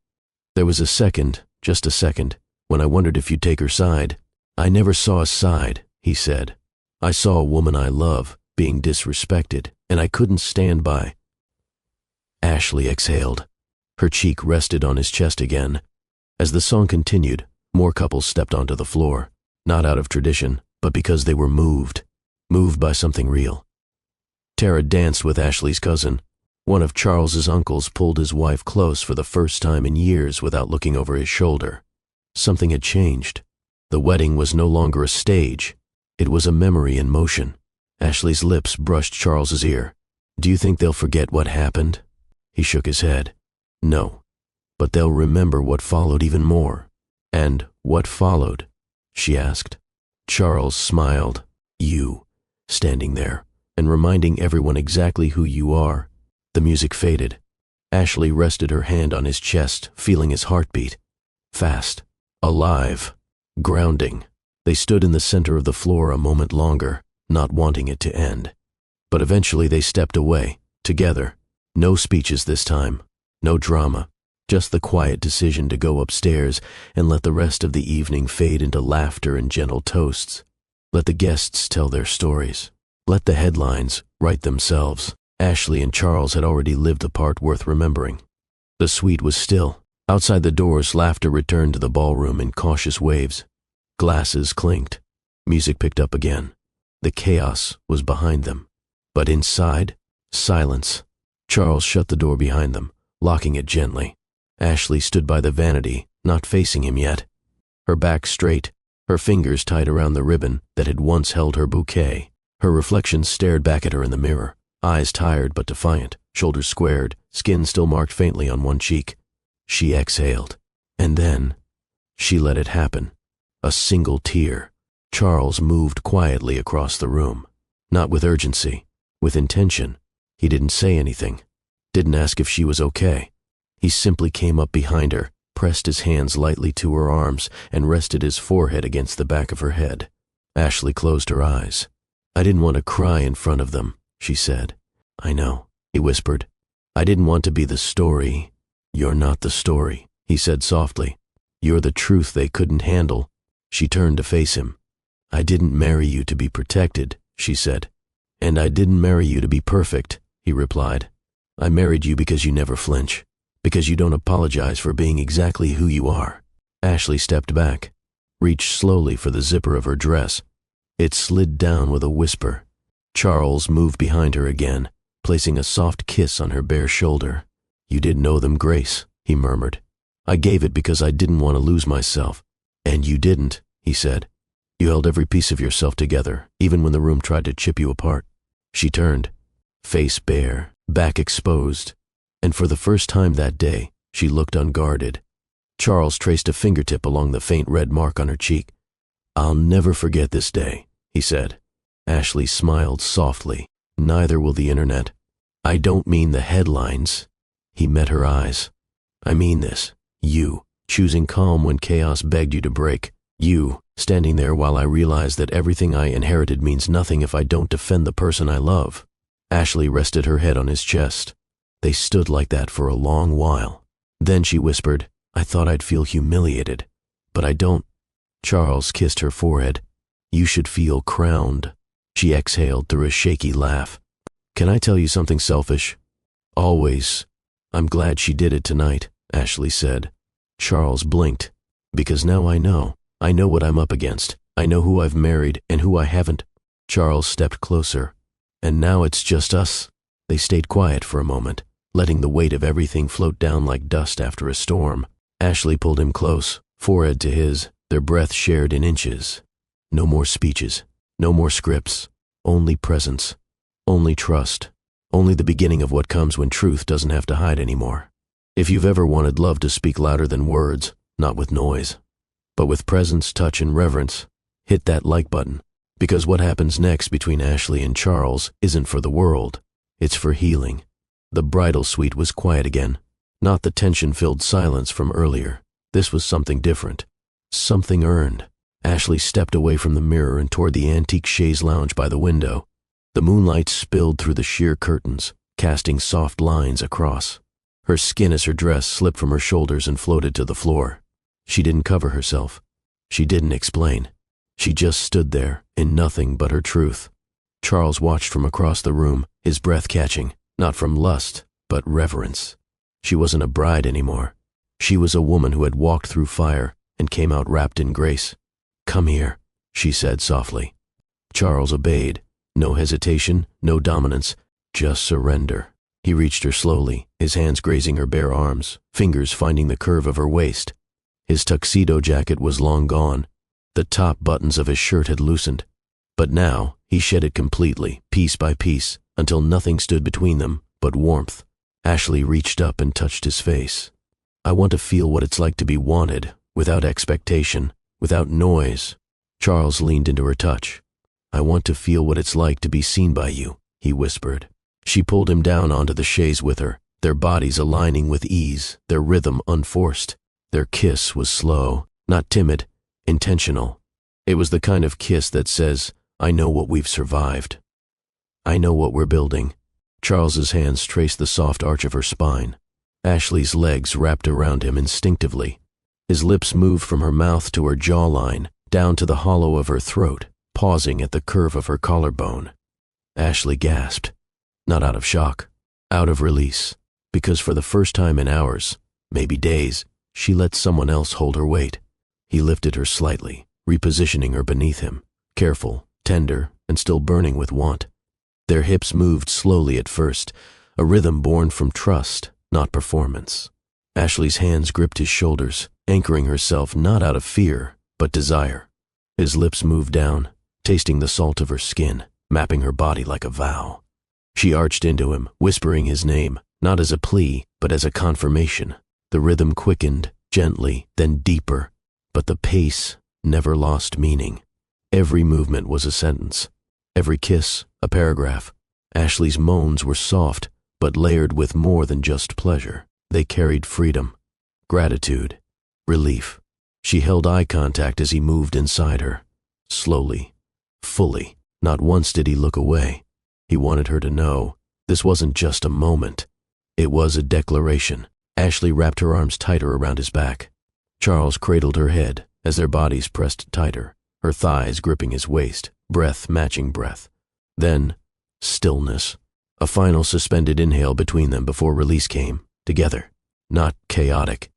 "There was a second, just a second, when I wondered if you'd take her side." "I never saw a side," he said. "I saw a woman I love being disrespected, and I couldn't stand by." Ashley exhaled. Her cheek rested on his chest again. As the song continued, more couples stepped onto the floor, not out of tradition, but because they were moved by something real. Tara danced with Ashley's cousin. One of Charles's uncles pulled his wife close for the first time in years without looking over his shoulder. Something had changed. The wedding was no longer a stage. It was a memory in motion. Ashley's lips brushed Charles's ear. "Do you think they'll forget what happened?" He shook his head. "No, but they'll remember what followed even more." "And what followed?" she asked. Charles smiled. "You, standing there, and reminding everyone exactly who you are." The music faded. Ashley rested her hand on his chest, feeling his heartbeat. Fast, alive, grounding. They stood in the center of the floor a moment longer, not wanting it to end. But eventually they stepped away, together. No speeches this time, no drama, just the quiet decision to go upstairs and let the rest of the evening fade into laughter and gentle toasts. Let the guests tell their stories. Let the headlines write themselves. Ashley and Charles had already lived a part worth remembering. The suite was still. Outside the doors, laughter returned to the ballroom in cautious waves. Glasses clinked. Music picked up again. The chaos was behind them. But inside, silence. Charles shut the door behind them, locking it gently. Ashley stood by the vanity, not facing him yet. Her back straight, her fingers tied around the ribbon that had once held her bouquet. Her reflection stared back at her in the mirror, eyes tired but defiant, shoulders squared, skin still marked faintly on one cheek. She exhaled, and then she let it happen. A single tear. Charles moved quietly across the room, not with urgency, with intention. He didn't say anything, didn't ask if she was okay. He simply came up behind her, pressed his hands lightly to her arms, and rested his forehead against the back of her head. Ashley closed her eyes. "I didn't want to cry in front of them," she said. "I know," he whispered. "I didn't want to be the story." "You're not the story," he said softly. "You're the truth they couldn't handle." She turned to face him. "I didn't marry you to be protected," she said. "And I didn't marry you to be perfect," he replied. "I married you because you never flinch, because you don't apologize for being exactly who you are." Ashley stepped back, reached slowly for the zipper of her dress. It slid down with a whisper. Charles moved behind her again, placing a soft kiss on her bare shoulder. "You didn't owe them grace," he murmured. "I gave it because I didn't want to lose myself." "And you didn't," he said. "You held every piece of yourself together, even when the room tried to chip you apart." She turned, face bare, back exposed, and for the first time that day, she looked unguarded. Charles traced a fingertip along the faint red mark on her cheek. "I'll never forget this day," he said. Ashley smiled softly. "Neither will the internet." "I don't mean the headlines." He met her eyes. "I mean this. You, choosing calm when chaos begged you to break. You, standing there while I realize that everything I inherited means nothing if I don't defend the person I love." Ashley rested her head on his chest. They stood like that for a long while. Then she whispered, "I thought I'd feel humiliated, but I don't." Charles kissed her forehead. "You should feel crowned." She exhaled through a shaky laugh. "Can I tell you something selfish?" "Always." "I'm glad she did it tonight," Ashley said. Charles blinked. "Because now I know. I know what I'm up against. I know who I've married and who I haven't." Charles stepped closer. "And now it's just us." They stayed quiet for a moment, letting the weight of everything float down like dust after a storm. Ashley pulled him close, forehead to his, their breath shared in inches. No more speeches, no more scripts, only presence, only trust, only the beginning of what comes when truth doesn't have to hide anymore. If you've ever wanted love to speak louder than words, not with noise, but with presence, touch, and reverence, hit that like button, because what happens next between Ashley and Charles isn't for the world, it's for healing. The bridal suite was quiet again, not the tension-filled silence from earlier. This was something different, something earned. Ashley stepped away from the mirror and toward the antique chaise lounge by the window. The moonlight spilled through the sheer curtains, casting soft lines across. Her skin as her dress slipped from her shoulders and floated to the floor. She didn't cover herself. She didn't explain. She just stood there, in nothing but her truth. Charles watched from across the room, his breath catching, not from lust, but reverence. She wasn't a bride anymore. She was a woman who had walked through fire and came out wrapped in grace. "Come here," she said softly. Charles obeyed. No hesitation, no dominance, just surrender. He reached her slowly, his hands grazing her bare arms, fingers finding the curve of her waist. His tuxedo jacket was long gone. The top buttons of his shirt had loosened. But now he shed it completely, piece by piece, until nothing stood between them but warmth. Ashley reached up and touched his face. "I want to feel what it's like to be wanted, without expectation, without noise. Charles leaned into her touch. "I want to feel what it's like to be seen by you," he whispered. She pulled him down onto the chaise with her, their bodies aligning with ease, their rhythm unforced. Their kiss was slow, not timid, intentional. It was the kind of kiss that says, "I know what we've survived. I know what we're building." Charles's hands traced the soft arch of her spine. Ashley's legs wrapped around him instinctively. His lips moved from her mouth to her jawline, down to the hollow of her throat, pausing at the curve of her collarbone. Ashley gasped, not out of shock, out of release, because for the first time in hours, maybe days, she let someone else hold her weight. He lifted her slightly, repositioning her beneath him, careful, tender, and still burning with want. Their hips moved slowly at first, a rhythm born from trust, not performance. Ashley's hands gripped his shoulders, anchoring herself not out of fear, but desire. His lips moved down, tasting the salt of her skin, mapping her body like a vow. She arched into him, whispering his name, not as a plea, but as a confirmation. The rhythm quickened, gently, then deeper, but the pace never lost meaning. Every movement was a sentence, every kiss a paragraph. Ashley's moans were soft, but layered with more than just pleasure. They carried freedom, gratitude, relief. She held eye contact as he moved inside her, slowly, fully. Not once did he look away. He wanted her to know this wasn't just a moment. It was a declaration. Ashley wrapped her arms tighter around his back. Charles cradled her head as their bodies pressed tighter, her thighs gripping his waist, breath matching breath. Then, stillness. A final suspended inhale between them before release came, together, not chaotic.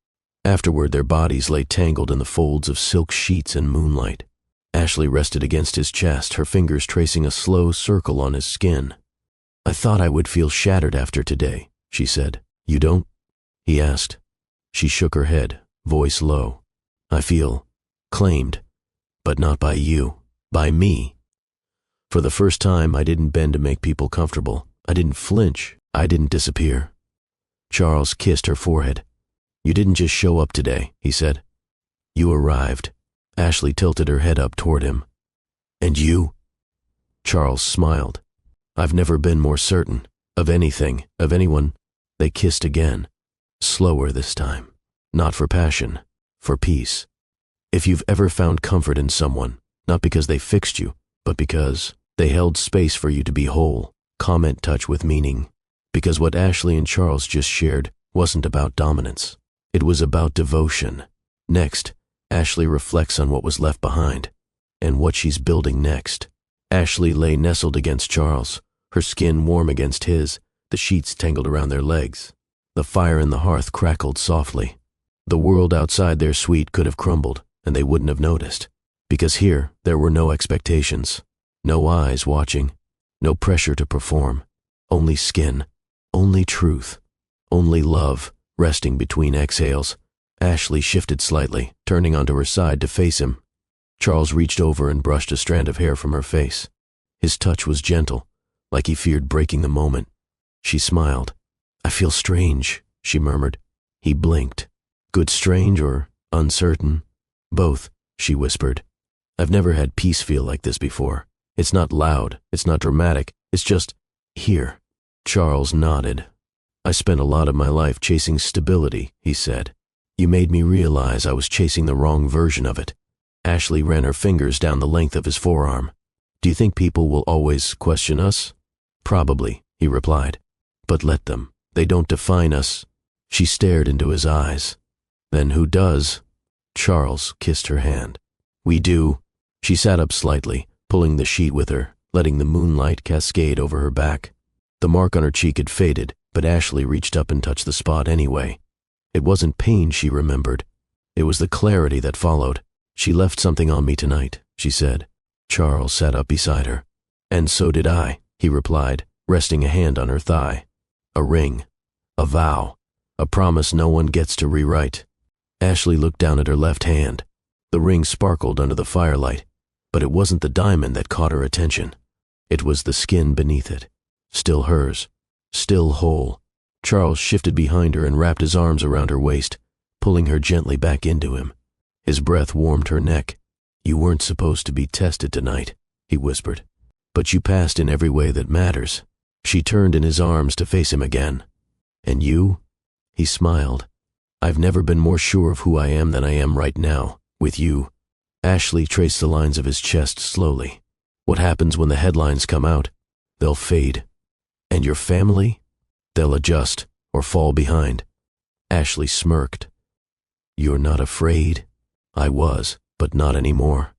Afterward, their bodies lay tangled in the folds of silk sheets and moonlight. Ashley rested against his chest, her fingers tracing a slow circle on his skin. "I thought I would feel shattered after today," she said. "You don't?" he asked. She shook her head, voice low. "I feel claimed, but not by you, by me." For the first time, I didn't bend to make people comfortable. I didn't flinch. I didn't disappear. Charles kissed her forehead. "You didn't just show up today," he said. "You arrived." Ashley tilted her head up toward him. "And you?" Charles smiled. "I've never been more certain. Of anything, of anyone." They kissed again. Slower this time. Not for passion, for peace. If you've ever found comfort in someone, not because they fixed you, but because they held space for you to be whole, comment touch with meaning. Because what Ashley and Charles just shared wasn't about dominance. It was about devotion. Next, Ashley reflects on what was left behind, and what she's building next. Ashley lay nestled against Charles, her skin warm against his, the sheets tangled around their legs. The fire in the hearth crackled softly. The world outside their suite could have crumbled, and they wouldn't have noticed. Because here, there were no expectations, no eyes watching, no pressure to perform, only skin, only truth, only love, resting between exhales. Ashley shifted slightly, turning onto her side to face him. Charles reached over and brushed a strand of hair from her face. His touch was gentle, like he feared breaking the moment. She smiled. "I feel strange," she murmured. He blinked. "Good strange or uncertain?" "Both," she whispered. "I've never had peace feel like this before. It's not loud, it's not dramatic, it's just here." Charles nodded. "I spent a lot of my life chasing stability," he said. "You made me realize I was chasing the wrong version of it." Ashley ran her fingers down the length of his forearm. "Do you think people will always question us?" "Probably," he replied. "But let them. They don't define us." She stared into his eyes. "Then who does?" Charles kissed her hand. "We do." She sat up slightly, pulling the sheet with her, letting the moonlight cascade over her back. The mark on her cheek had faded, but Ashley reached up and touched the spot anyway. It wasn't pain she remembered. It was the clarity that followed. "She left something on me tonight," she said. Charles sat up beside her. "And so did I," he replied, resting a hand on her thigh. "A ring. A vow. A promise no one gets to rewrite." Ashley looked down at her left hand. The ring sparkled under the firelight, but it wasn't the diamond that caught her attention. It was the skin beneath it. Still hers. Still whole. Charles shifted behind her and wrapped his arms around her waist, pulling her gently back into him. His breath warmed her neck. "You weren't supposed to be tested tonight," he whispered. "But you passed in every way that matters." She turned in his arms to face him again. "And you?" He smiled. "I've never been more sure of who I am than I am right now, with you." Ashley traced the lines of his chest slowly. "What happens when the headlines come out? They'll fade. And your family? They'll adjust or fall behind." Ashley smirked. "You're not afraid?" "I was, but not anymore.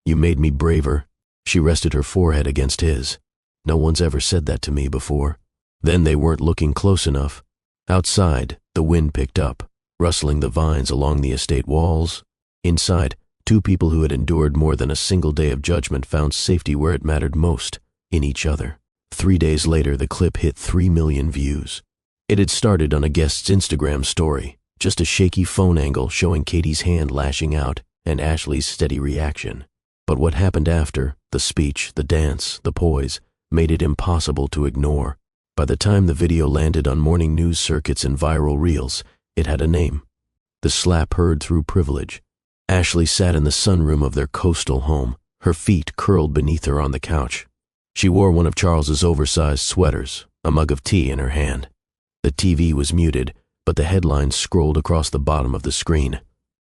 You made me braver." She rested her forehead against his. "No one's ever said that to me before." Then they weren't looking close enough. Outside, the wind picked up, rustling the vines along the estate walls. Inside, two people who had endured more than a single day of judgment found safety where it mattered most, in each other. 3 days later, the clip hit 3 million views. It had started on a guest's Instagram story, just a shaky phone angle showing Katie's hand lashing out and Ashley's steady reaction. But what happened after, the speech, the dance, the poise, made it impossible to ignore. By the time the video landed on morning news circuits and viral reels, it had a name. The slap heard through privilege. Ashley sat in the sunroom of their coastal home, her feet curled beneath her on the couch. She wore one of Charles's oversized sweaters, a mug of tea in her hand. The TV was muted, but the headlines scrolled across the bottom of the screen.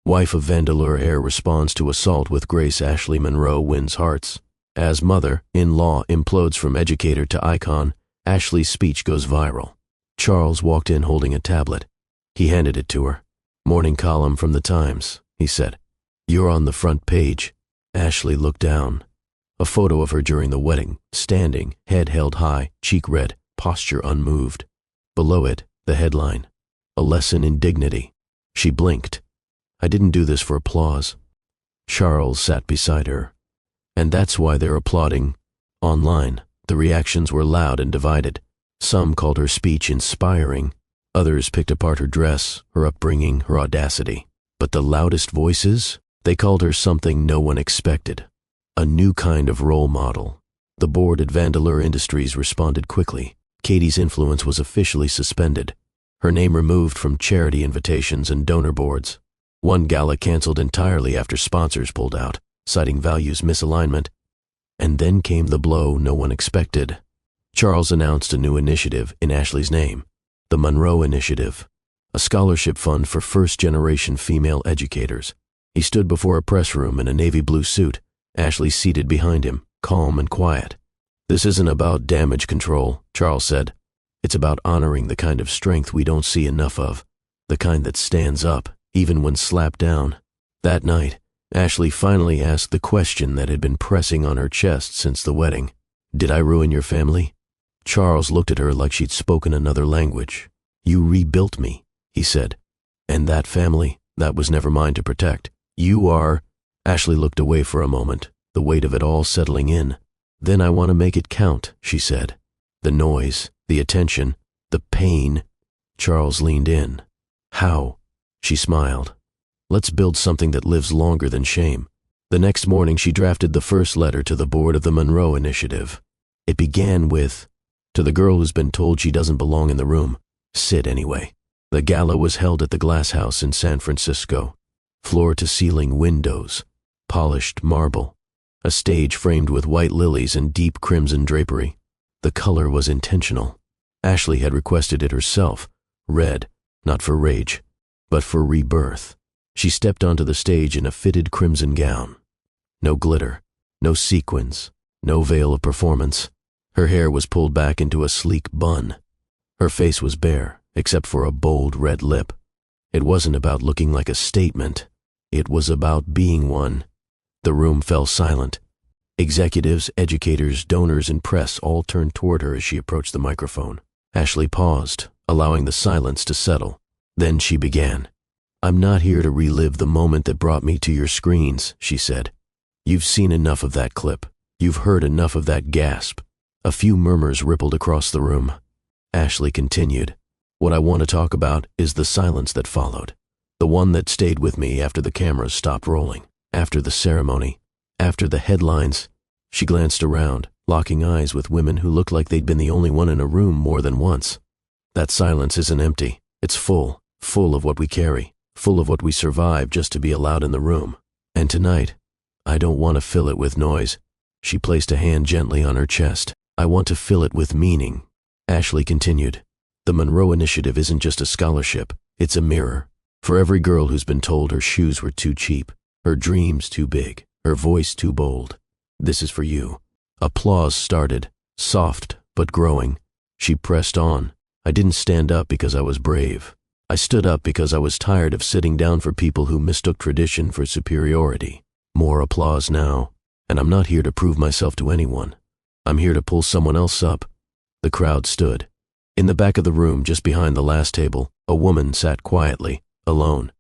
"Wife of Vandeleur heir responds to assault with grace. Ashley Monroe wins hearts." As mother-in-law implodes from educator to icon, Ashley's speech goes viral. Charles walked in holding a tablet. He handed it to her. "Morning column from the Times," he said. "You're on the front page." Ashley looked down. A photo of her during the wedding, standing, head held high, cheek red, posture unmoved. Below it, the headline, "A lesson in dignity." She blinked. "I didn't do this for applause." Charles sat beside her. "And that's why they're applauding." Online, the reactions were loud and divided. Some called her speech inspiring. Others picked apart her dress, her upbringing, her audacity. But the loudest voices? They called her something no one expected. A new kind of role model. The board at Vandeleur Industries responded quickly. Katie's influence was officially suspended. Her name removed from charity invitations and donor boards. One gala canceled entirely after sponsors pulled out, citing values misalignment. And then came the blow no one expected. Charles announced a new initiative in Ashley's name, the Monroe Initiative, a scholarship fund for first-generation female educators. He stood before a press room in a navy blue suit, Ashley seated behind him, calm and quiet. "This isn't about damage control," Charles said. "It's about honoring the kind of strength we don't see enough of, the kind that stands up, even when slapped down." That night, Ashley finally asked the question that had been pressing on her chest since the wedding. "Did I ruin your family?" Charles looked at her like she'd spoken another language. "You rebuilt me," he said. "And that family, that was never mine to protect. You are—" Ashley looked away for a moment, the weight of it all settling in. "Then I want to make it count," she said. "The noise, the attention, the pain." Charles leaned in. "How?" She smiled. "Let's build something that lives longer than shame." The next morning she drafted the first letter to the board of the Monroe Initiative. It began with, "To the girl who's been told she doesn't belong in the room, sit anyway." The gala was held at the Glass House in San Francisco. Floor-to-ceiling windows, polished marble, a stage framed with white lilies and deep crimson drapery. The color was intentional. Ashley had requested it herself, red, not for rage, but for rebirth. She stepped onto the stage in a fitted crimson gown. No glitter, no sequins, no veil of performance. Her hair was pulled back into a sleek bun. Her face was bare, except for a bold red lip. It wasn't about looking like a statement. It was about being one. The room fell silent. Executives, educators, donors, and press all turned toward her as she approached the microphone. Ashley paused, allowing the silence to settle. Then she began. "I'm not here to relive the moment that brought me to your screens," she said. "You've seen enough of that clip. You've heard enough of that gasp." A few murmurs rippled across the room. Ashley continued. "What I want to talk about is the silence that followed. The one that stayed with me after the cameras stopped rolling, after the ceremony, after the headlines." She glanced around, locking eyes with women who looked like they'd been the only one in a room more than once. "That silence isn't empty. It's full of what we carry, full of what we survived just to be allowed in the room. And tonight, I don't want to fill it with noise. She placed a hand gently on her chest. I want to fill it with meaning. Ashley continued. The Monroe Initiative isn't just a scholarship, it's a mirror. For every girl who's been told her shoes were too cheap, her dreams too big, her voice too bold. This is for you. Applause started, soft but growing. She pressed on. I didn't stand up because I was brave. I stood up because I was tired of sitting down for people who mistook tradition for superiority. More applause now, and I'm not here to prove myself to anyone. I'm here to pull someone else up. The crowd stood. In the back of the room, just behind the last table, a woman sat quietly, alone.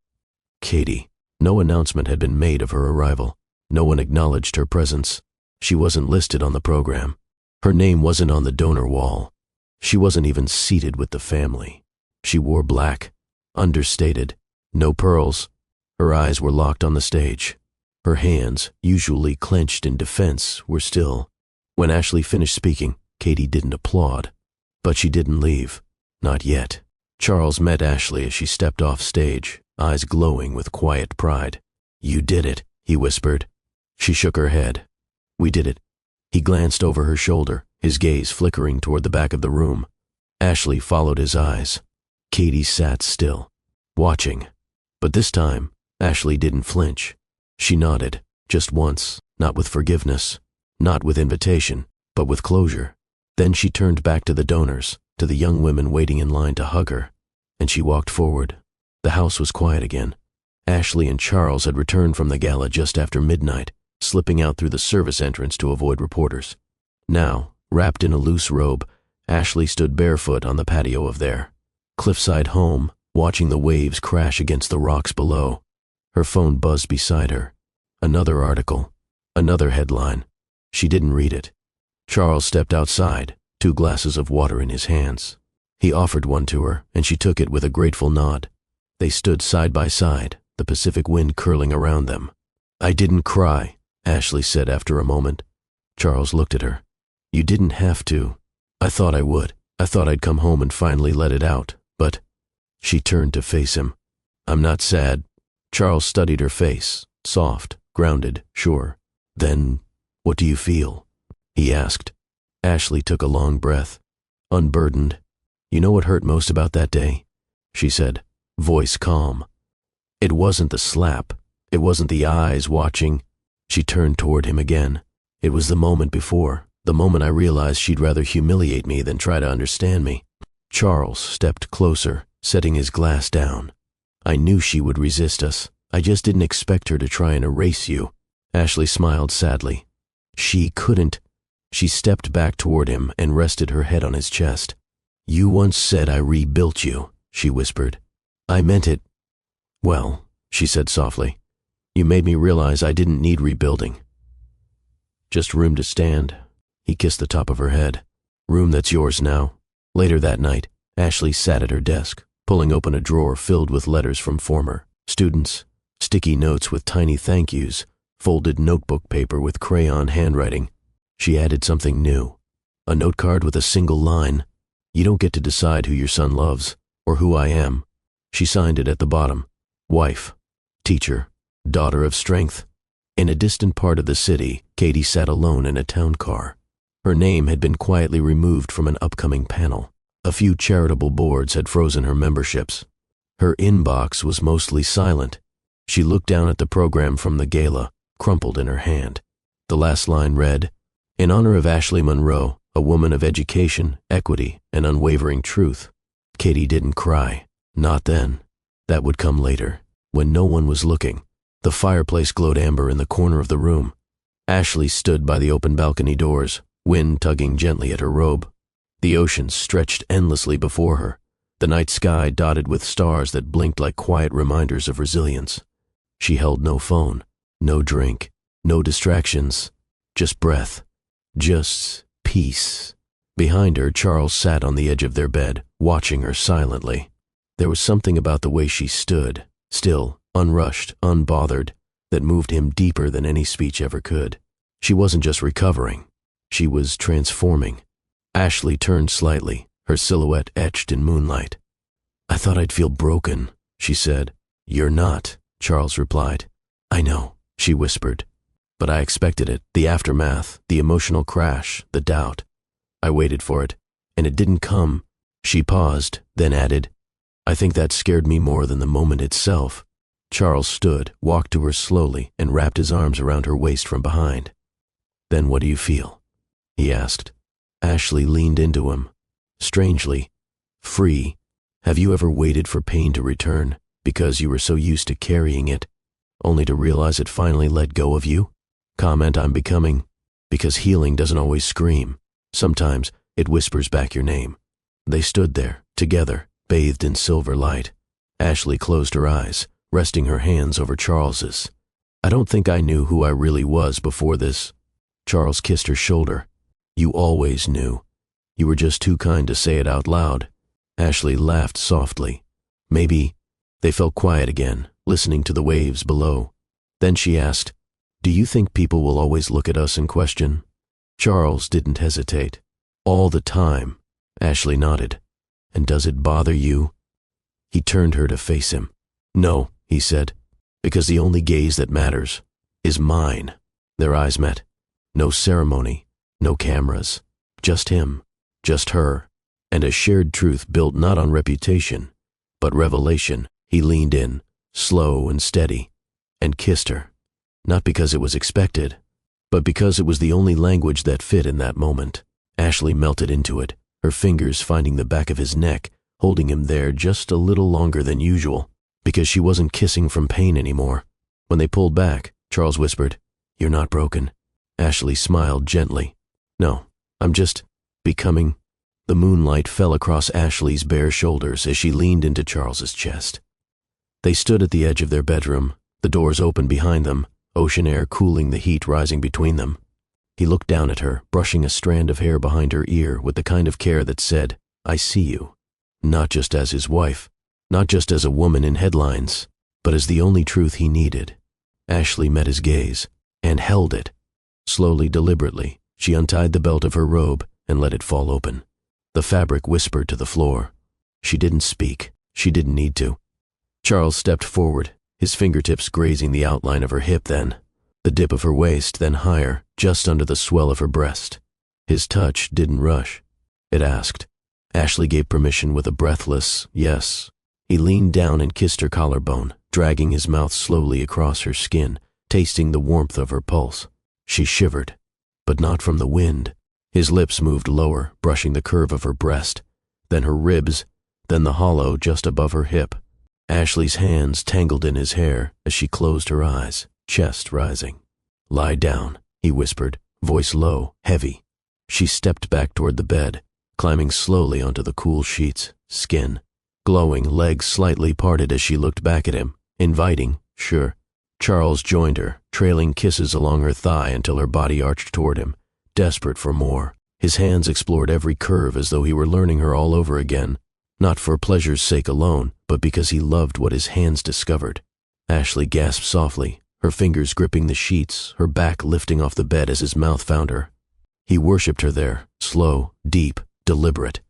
Katie. No announcement had been made of her arrival. No one acknowledged her presence. She wasn't listed on the program. Her name wasn't on the donor wall. She wasn't even seated with the family. She wore black, understated, no pearls. Her eyes were locked on the stage. Her hands, usually clenched in defense, were still. When Ashley finished speaking, Katie didn't applaud. But she didn't leave. Not yet. Charles met Ashley as she stepped off stage, eyes glowing with quiet pride. You did it, he whispered. She shook her head. We did it. He glanced over her shoulder, his gaze flickering toward the back of the room. Ashley followed his eyes. Katie sat still, watching. But this time, Ashley didn't flinch. She nodded, just once, not with forgiveness, not with invitation, but with closure. Then she turned back to the donors, to the young women waiting in line to hug her, and she walked forward. The house was quiet again. Ashley and Charles had returned from the gala just after midnight, slipping out through the service entrance to avoid reporters. Now, wrapped in a loose robe, Ashley stood barefoot on the patio of their cliffside home, watching the waves crash against the rocks below. Her phone buzzed beside her. Another article, another headline. She didn't read it. Charles stepped outside, 2 glasses of water in his hands. He offered one to her, and she took it with a grateful nod. They stood side by side, the Pacific wind curling around them. I didn't cry, Ashley said after a moment. Charles looked at her. You didn't have to. I thought I would. I thought I'd come home and finally let it out, but... She turned to face him. I'm not sad. Charles studied her face, soft, grounded, sure. Then, what do you feel? He asked. Ashley took a long breath, unburdened. You know what hurt most about that day? She said, voice calm. It wasn't the slap. It wasn't the eyes watching. She turned toward him again. It was the moment before, the moment I realized she'd rather humiliate me than try to understand me. Charles stepped closer, setting his glass down. I knew she would resist us. I just didn't expect her to try and erase you. Ashley smiled sadly. She couldn't. She stepped back toward him and rested her head on his chest. You once said I rebuilt you, she whispered. I meant it. Well, she said softly, you made me realize I didn't need rebuilding. Just room to stand. He kissed the top of her head. Room that's yours now. Later that night, Ashley sat at her desk, pulling open a drawer filled with letters from former students, sticky notes with tiny thank yous, folded notebook paper with crayon handwriting. She added something new, a note card with a single line. You don't get to decide who your son loves, or who I am. She signed it at the bottom. Wife, teacher, daughter of strength. In a distant part of the city, Katie sat alone in a town car. Her name had been quietly removed from an upcoming panel. A few charitable boards had frozen her memberships. Her inbox was mostly silent. She looked down at the program from the gala, crumpled in her hand. The last line read, in honor of Ashley Monroe, a woman of education, equity, and unwavering truth. Katie didn't cry. Not then. That would come later, when no one was looking. The fireplace glowed amber in the corner of the room. Ashley stood by the open balcony doors, wind tugging gently at her robe. The ocean stretched endlessly before her, the night sky dotted with stars that blinked like quiet reminders of resilience. She held no phone, no drink, no distractions, just breath. Just peace. Behind her, Charles sat on the edge of their bed, watching her silently. There was something about the way she stood, still, unrushed, unbothered, that moved him deeper than any speech ever could. She wasn't just recovering. She was transforming. Ashley turned slightly, her silhouette etched in moonlight. I thought I'd feel broken, she said. "You're not," Charles replied. "I know," she whispered. "But I expected it, the aftermath, the emotional crash, the doubt. I waited for it, and it didn't come." She paused, then added, "I think that scared me more than the moment itself." Charles stood, walked to her slowly, and wrapped his arms around her waist from behind. "Then what do you feel?" he asked. Ashley leaned into him. Strangely, free. "Have you ever waited for pain to return, because you were so used to carrying it, only to realize it finally let go of you? Comment I'm becoming, because healing doesn't always scream. Sometimes it whispers back your name." They stood there, together, bathed in silver light. Ashley closed her eyes, resting her hands over Charles's. "I don't think I knew who I really was before this." Charles kissed her shoulder. "You always knew. You were just too kind to say it out loud." Ashley laughed softly. "Maybe." They fell quiet again, listening to the waves below. Then she asked, "Do you think people will always look at us and question?" Charles didn't hesitate. "All the time." Ashley nodded. "And does it bother you?" He turned her to face him. "No," he said, "because the only gaze that matters is mine." Their eyes met. No ceremony, no cameras, just him, just her, and a shared truth built not on reputation, but revelation. He leaned in, slow and steady, and kissed her, not because it was expected, but because it was the only language that fit in that moment. Ashley melted into it, her fingers finding the back of his neck, holding him there just a little longer than usual, because she wasn't kissing from pain anymore. When they pulled back, Charles whispered, "You're not broken." Ashley smiled gently. "No, I'm just becoming." The moonlight fell across Ashley's bare shoulders as she leaned into Charles's chest. They stood at the edge of their bedroom, the doors open behind them, ocean air cooling the heat rising between them. He looked down at her, brushing a strand of hair behind her ear with the kind of care that said, "I see you." Not just as his wife, not just as a woman in headlines, but as the only truth he needed. Ashley met his gaze, and held it. Slowly, deliberately, she untied the belt of her robe and let it fall open. The fabric whispered to the floor. She didn't speak. She didn't need to. Charles stepped forward, his fingertips grazing the outline of her hip then, the dip of her waist, then higher, just under the swell of her breast. His touch didn't rush. It asked. Ashley gave permission with a breathless yes. He leaned down and kissed her collarbone, dragging his mouth slowly across her skin, tasting the warmth of her pulse. She shivered, but not from the wind. His lips moved lower, brushing the curve of her breast, then her ribs, then the hollow just above her hip. Ashley's hands tangled in his hair as she closed her eyes, chest rising. "Lie down," he whispered, voice low, heavy. She stepped back toward the bed, climbing slowly onto the cool sheets, skin glowing, legs slightly parted as she looked back at him, inviting, sure. Charles joined her, trailing kisses along her thigh until her body arched toward him, desperate for more. His hands explored every curve as though he were learning her all over again, not for pleasure's sake alone, but because he loved what his hands discovered. Ashley gasped softly, her fingers gripping the sheets, her back lifting off the bed as his mouth found her. He worshipped her there, slow, deep, deliberate.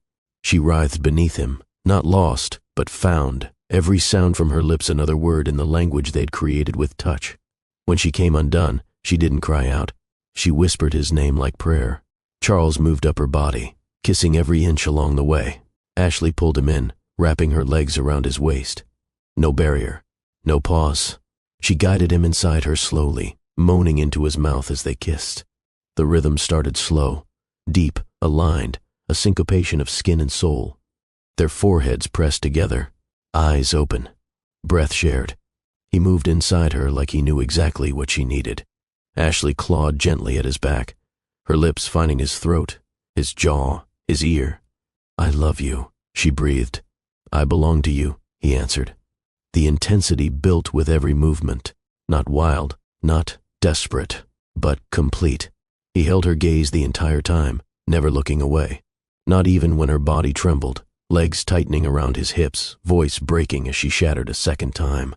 She writhed beneath him, not lost, but found, every sound from her lips another word in the language they'd created with touch. When she came undone, she didn't cry out. She whispered his name like prayer. Charles moved up her body, kissing every inch along the way. Ashley pulled him in, wrapping her legs around his waist. No barrier, no pause. She guided him inside her slowly, moaning into his mouth as they kissed. The rhythm started slow, deep, aligned, a syncopation of skin and soul. Their foreheads pressed together, eyes open, breath shared. He moved inside her like he knew exactly what she needed. Ashley clawed gently at his back, her lips finding his throat, his jaw, his ear. "I love you," she breathed. "I belong to you," he answered. The intensity built with every movement, not wild, not desperate, but complete. He held her gaze the entire time, never looking away, not even when her body trembled, legs tightening around his hips, voice breaking as she shattered a second time.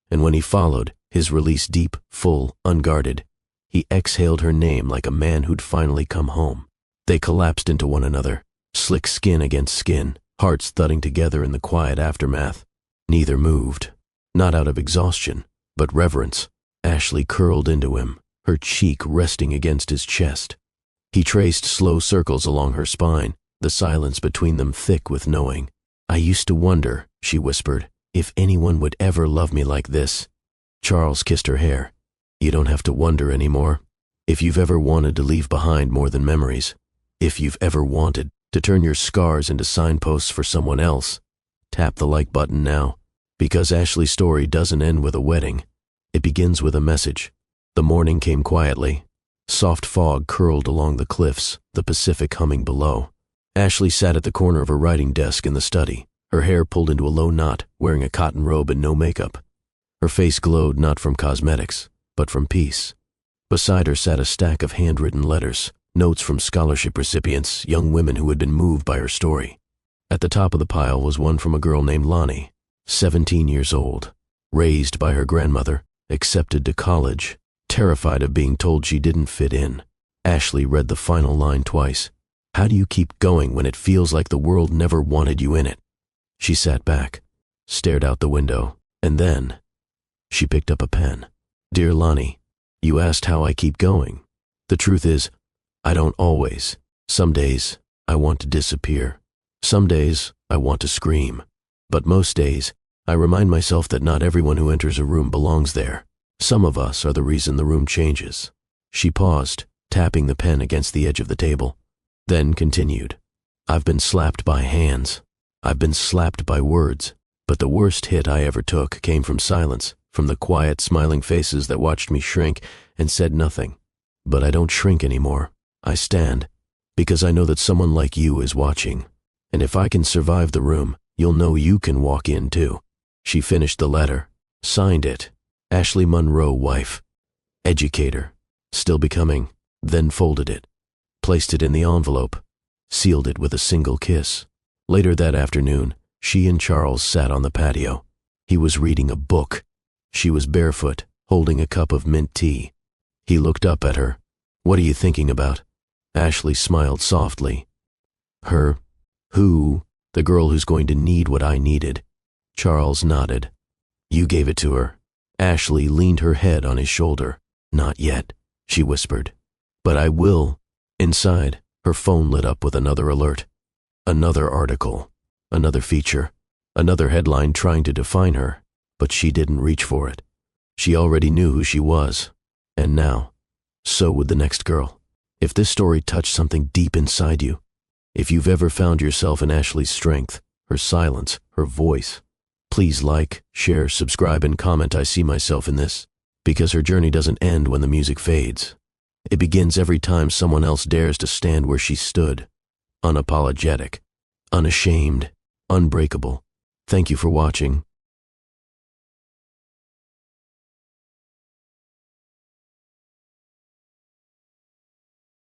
And when he followed, his release deep, full, unguarded, he exhaled her name like a man who'd finally come home. They collapsed into one another, slick skin against skin, hearts thudding together in the quiet aftermath. Neither moved. Not out of exhaustion, but reverence. Ashley curled into him, her cheek resting against his chest. He traced slow circles along her spine, the silence between them thick with knowing. "I used to wonder," she whispered, "if anyone would ever love me like this." Charles kissed her hair. "You don't have to wonder anymore. If you've ever wanted to leave behind more than memories, if you've ever wanted to turn your scars into signposts for someone else, tap the like button now. Because Ashley's story doesn't end with a wedding. It begins with a message." The morning came quietly. Soft fog curled along the cliffs, the Pacific humming below. Ashley sat at the corner of her writing desk in the study, her hair pulled into a low knot, wearing a cotton robe and no makeup. Her face glowed not from cosmetics, but from peace. Beside her sat a stack of handwritten letters, notes from scholarship recipients, young women who had been moved by her story. At the top of the pile was one from a girl named Lonnie, 17 years old, raised by her grandmother, accepted to college, terrified of being told she didn't fit in. Ashley read the final line twice. "How do you keep going when it feels like the world never wanted you in it?" She sat back, stared out the window, and then she picked up a pen. "Dear Lonnie, you asked how I keep going. The truth is, I don't always. Some days, I want to disappear. Some days, I want to scream. But most days, I remind myself that not everyone who enters a room belongs there. Some of us are the reason the room changes." She paused, tapping the pen against the edge of the table, then continued. "I've been slapped by hands. I've been slapped by words. But the worst hit I ever took came from silence, from the quiet, smiling faces that watched me shrink and said nothing. But I don't shrink anymore. I stand, because I know that someone like you is watching. And if I can survive the room, you'll know you can walk in too." She finished the letter, signed it, Ashley Monroe, wife, educator, still becoming, then folded it, placed it in the envelope, sealed it with a single kiss. Later that afternoon, she and Charles sat on the patio. He was reading a book. She was barefoot, holding a cup of mint tea. He looked up at her. "What are you thinking about?" Ashley smiled softly. "Her. Who? The girl who's going to need what I needed." Charles nodded. "You gave it to her." Ashley leaned her head on his shoulder. "Not yet," she whispered. "But I will." Inside, her phone lit up with another alert. Another article, another feature, another headline trying to define her, but she didn't reach for it. She already knew who she was, and now, so would the next girl. If this story touched something deep inside you, if you've ever found yourself in Ashley's strength, her silence, her voice, please like, share, subscribe, and comment "I see myself in this," because her journey doesn't end when the music fades. It begins every time someone else dares to stand where she stood, unapologetic, unashamed, unbreakable. Thank you for watching.